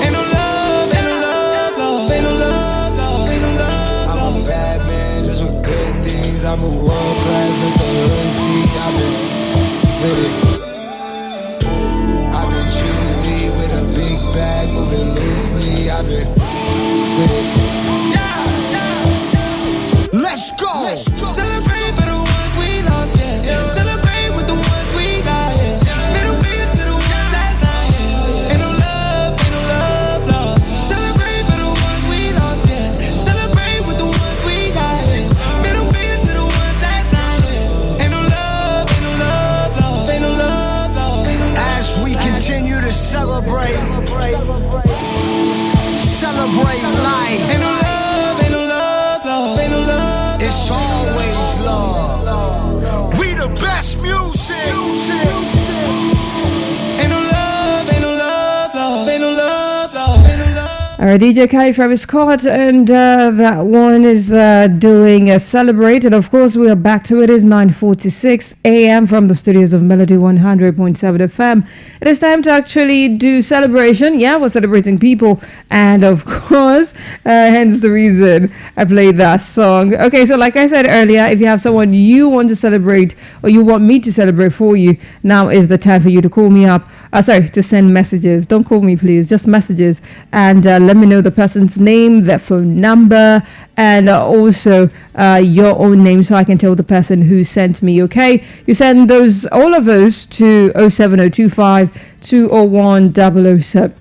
Ain't no love. Ain't no love. Ain't no love. Ain't no love. I'm a bad man, just with good things. I'm a world class, let the hood see. I've been with it. I've been choosy with a big bag, moving loosely. I've been with it. Let's go. Celebrate for the ones we lost, yeah. Celebrate with the ones we got, yeah. Middle finger to the ones that's on, yeah. Ain't no love. Celebrate for the ones we lost, yeah. Celebrate with the ones we got, yeah. Middle finger to the ones that's on, yeah. Ain't no love. Ain't no love. As we continue to celebrate. Celebrate life. Ain't no love, ain't no love, love, ain't no love. It's always love. We the best music. Ain't no love, ain't no love, love, ain't no love, love, ain't no love. All right, DJ Kai Travis Scott, and that one is doing a celebrate. And of course, we are back to it. It is 9:46 a.m. from the studios of Melody 100.7 FM. It is time to actually do celebration. Yeah, we're celebrating people. And of course, hence the reason I played that song. Okay, so like I said earlier, if you have someone you want to celebrate or you want me to celebrate for you, now is the time for you to call me up. To send messages. Don't call me, please. Just messages. And let me know the person's name, their phone number, and also your own name so I can tell the person who sent me, okay? You send all of those to 07025 201 007.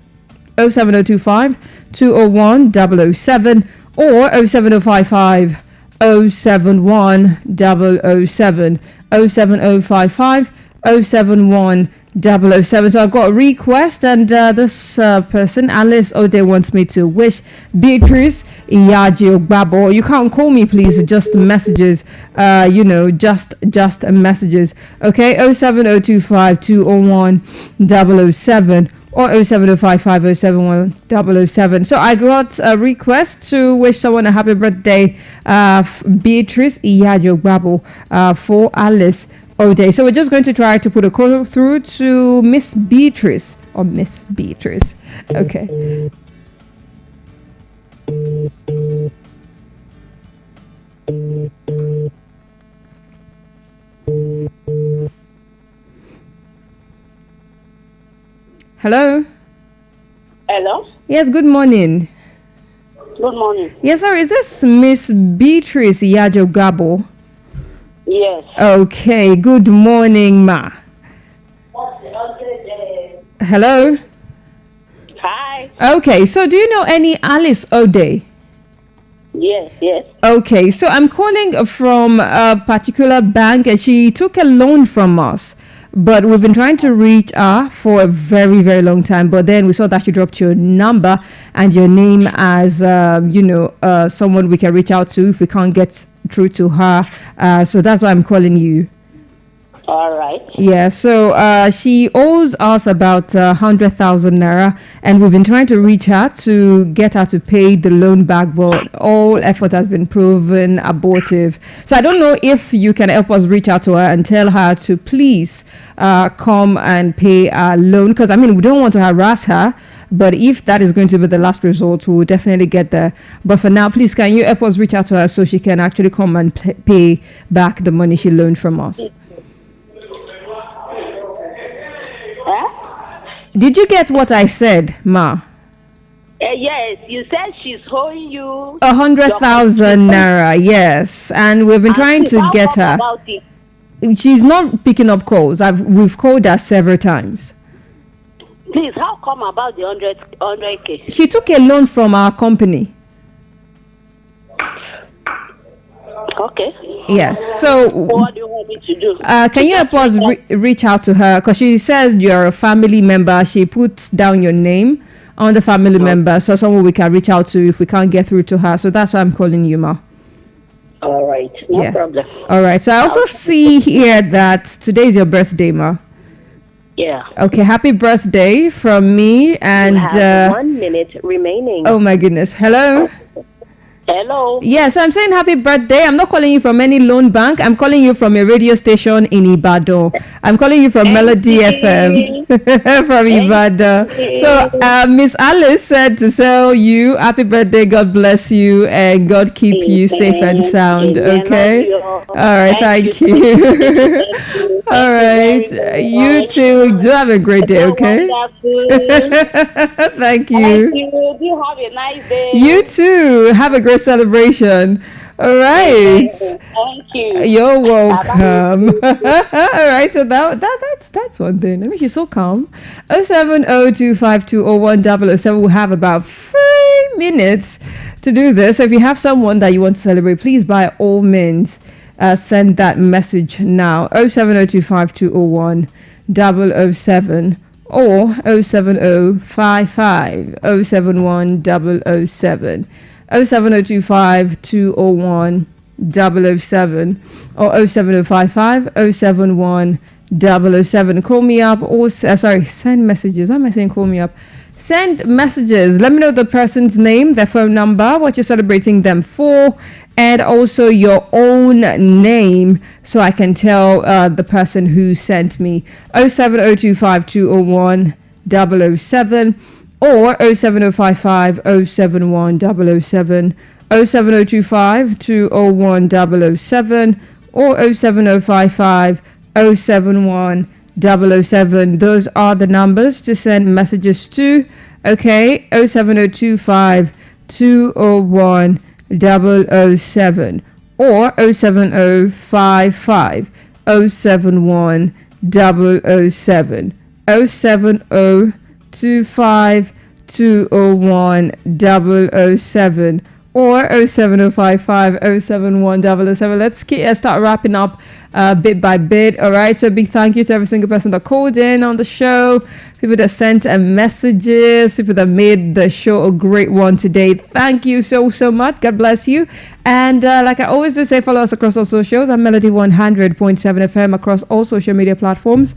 07025 201 007 or 07055 071 007. 07055 071 007. So I've got a request, and this person, Alice Ode, wants me to wish Beatrice Iyaji Ogbabo. You can't call me, please, just messages. Just messages. Okay, 07025 201 007 or 07055 071 007. So I got a request to wish someone a happy birthday, Beatrice Iyaji Ogbabo, for Alice Ode. So we're just going to try to put a call through to Miss Beatrice or Miss Beatrice. Okay. Hello. Hello. Yes. Good morning. Good morning. Yes, sir. Is this Miss Beatrice Iyaji Ogbabo? Yes. Okay, good morning, ma. Hello? Hi. Okay, so do you know any Alice Ode? Yes. Okay, so I'm calling from a particular bank, and she took a loan from us. But we've been trying to reach her for a very, very long time. But then we saw that she dropped your number and your name as, someone we can reach out to if we can't get through to her. So that's why I'm calling you. All right. Yeah, so she owes us about 100,000 naira, and we've been trying to reach her to get her to pay the loan back, but all effort has been proven abortive. So I don't know if you can help us reach out to her and tell her to please come and pay our loan, because we don't want to harass her. But if that is going to be the last resort, we'll definitely get there. But for now, please, can you help us reach out to her so she can actually come and pay back the money she loaned from us? Did you get what I said, ma? Yes, you said she's owing you 100,000 naira, yes. And we've been trying to get her. She's not picking up calls. We've called her several times. Please, how come about the 100K? She took a loan from our company. Okay. Yes. So what do you want me to do? Can you help us reach out to her? Because she says you're a family member. She puts down your name on the family member. So someone we can reach out to if we can't get through to her. So that's why I'm calling you, ma. All right. No problem. All right. So I also see here that today is your birthday, ma. Yeah. Okay. Happy birthday from me. And you have 1 minute remaining. Oh my goodness. Hello. Hello. Yeah, so I'm saying happy birthday. I'm not calling you from any loan bank. I'm calling you from a radio station in Ibadan. I'm calling you from Melody FM from Ibadan. So Miss Alice said to tell you happy birthday. God bless you and God keep you safe and sound. Okay. All right. Thank you. All right. You too. Do have a great day. Okay. Thank you. You have a nice day. You too. Have a great celebration. All right. Thank you. You're welcome. All right. So that's one thing. I mean, she's so calm. 07025201007. We'll have about 3 minutes to do this. So if you have someone that you want to celebrate, please by all means send that message now. 07025201007 or 07055 071 007, 07025 201 007, or 07055 071 007. Call me up or send messages. Why am I saying call me up? Send messages. Let me know the person's name, their phone number, what you're celebrating them for, and also your own name so I can tell the person who sent me. 07025 201 007 or 07055 071 007, 07025 201 007 or 07055 071 007. Those are the numbers to send messages to. Okay, 07025 201 007 or 07055 071 007, 07025 201 007 or 07055 071 007. Let's start wrapping up bit by bit. All right, so big thank you to every single person that called in on the show, people that sent messages, people that made the show a great one today. Thank you so much. God bless you. And like I always do say, follow us across all socials. I'm Melody 100.7 FM across all social media platforms.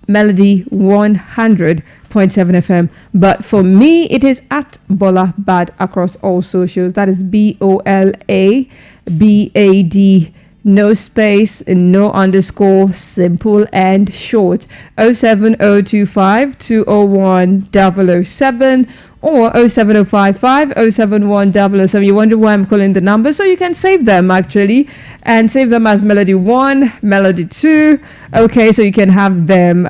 Melody 100.7 FM. But for me, it is at Bolabad across all socials. That is BOLABAD. No space, no underscore, simple and short. 07025 201 007 or 07055 071 007. You wonder why I'm calling the number, so you can save them actually, and save them as Melody 1, Melody 2. Okay, so you can have them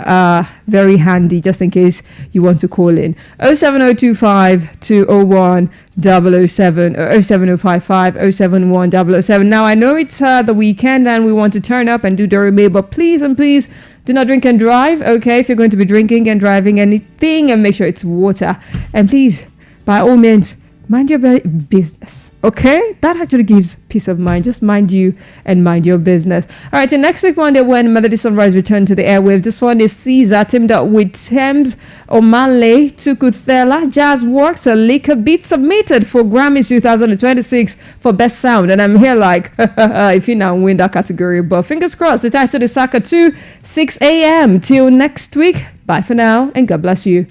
very handy just in case you want to call in. 07025 201 007 or 07055 071 007. Now I know it's the weekend and we want to turn up and do Dore May, but please and please do not drink and drive. Okay, if you're going to be drinking and driving anything, and make sure it's water. And please, by all means, mind your business. Okay, that actually gives peace of mind. Just mind you and mind your business. All right, so next week Monday when Melody Sunrise return to the airwaves, this one is Caesar teamed up with Thames Omale, Tukuthela, Jazz Works, a Liquor Beat, submitted for Grammys 2026 for Best Sound. And I'm here like, if you now win that category, but fingers crossed. The title is Saka 2, 6 a.m. Till next week. Bye for now and God bless you.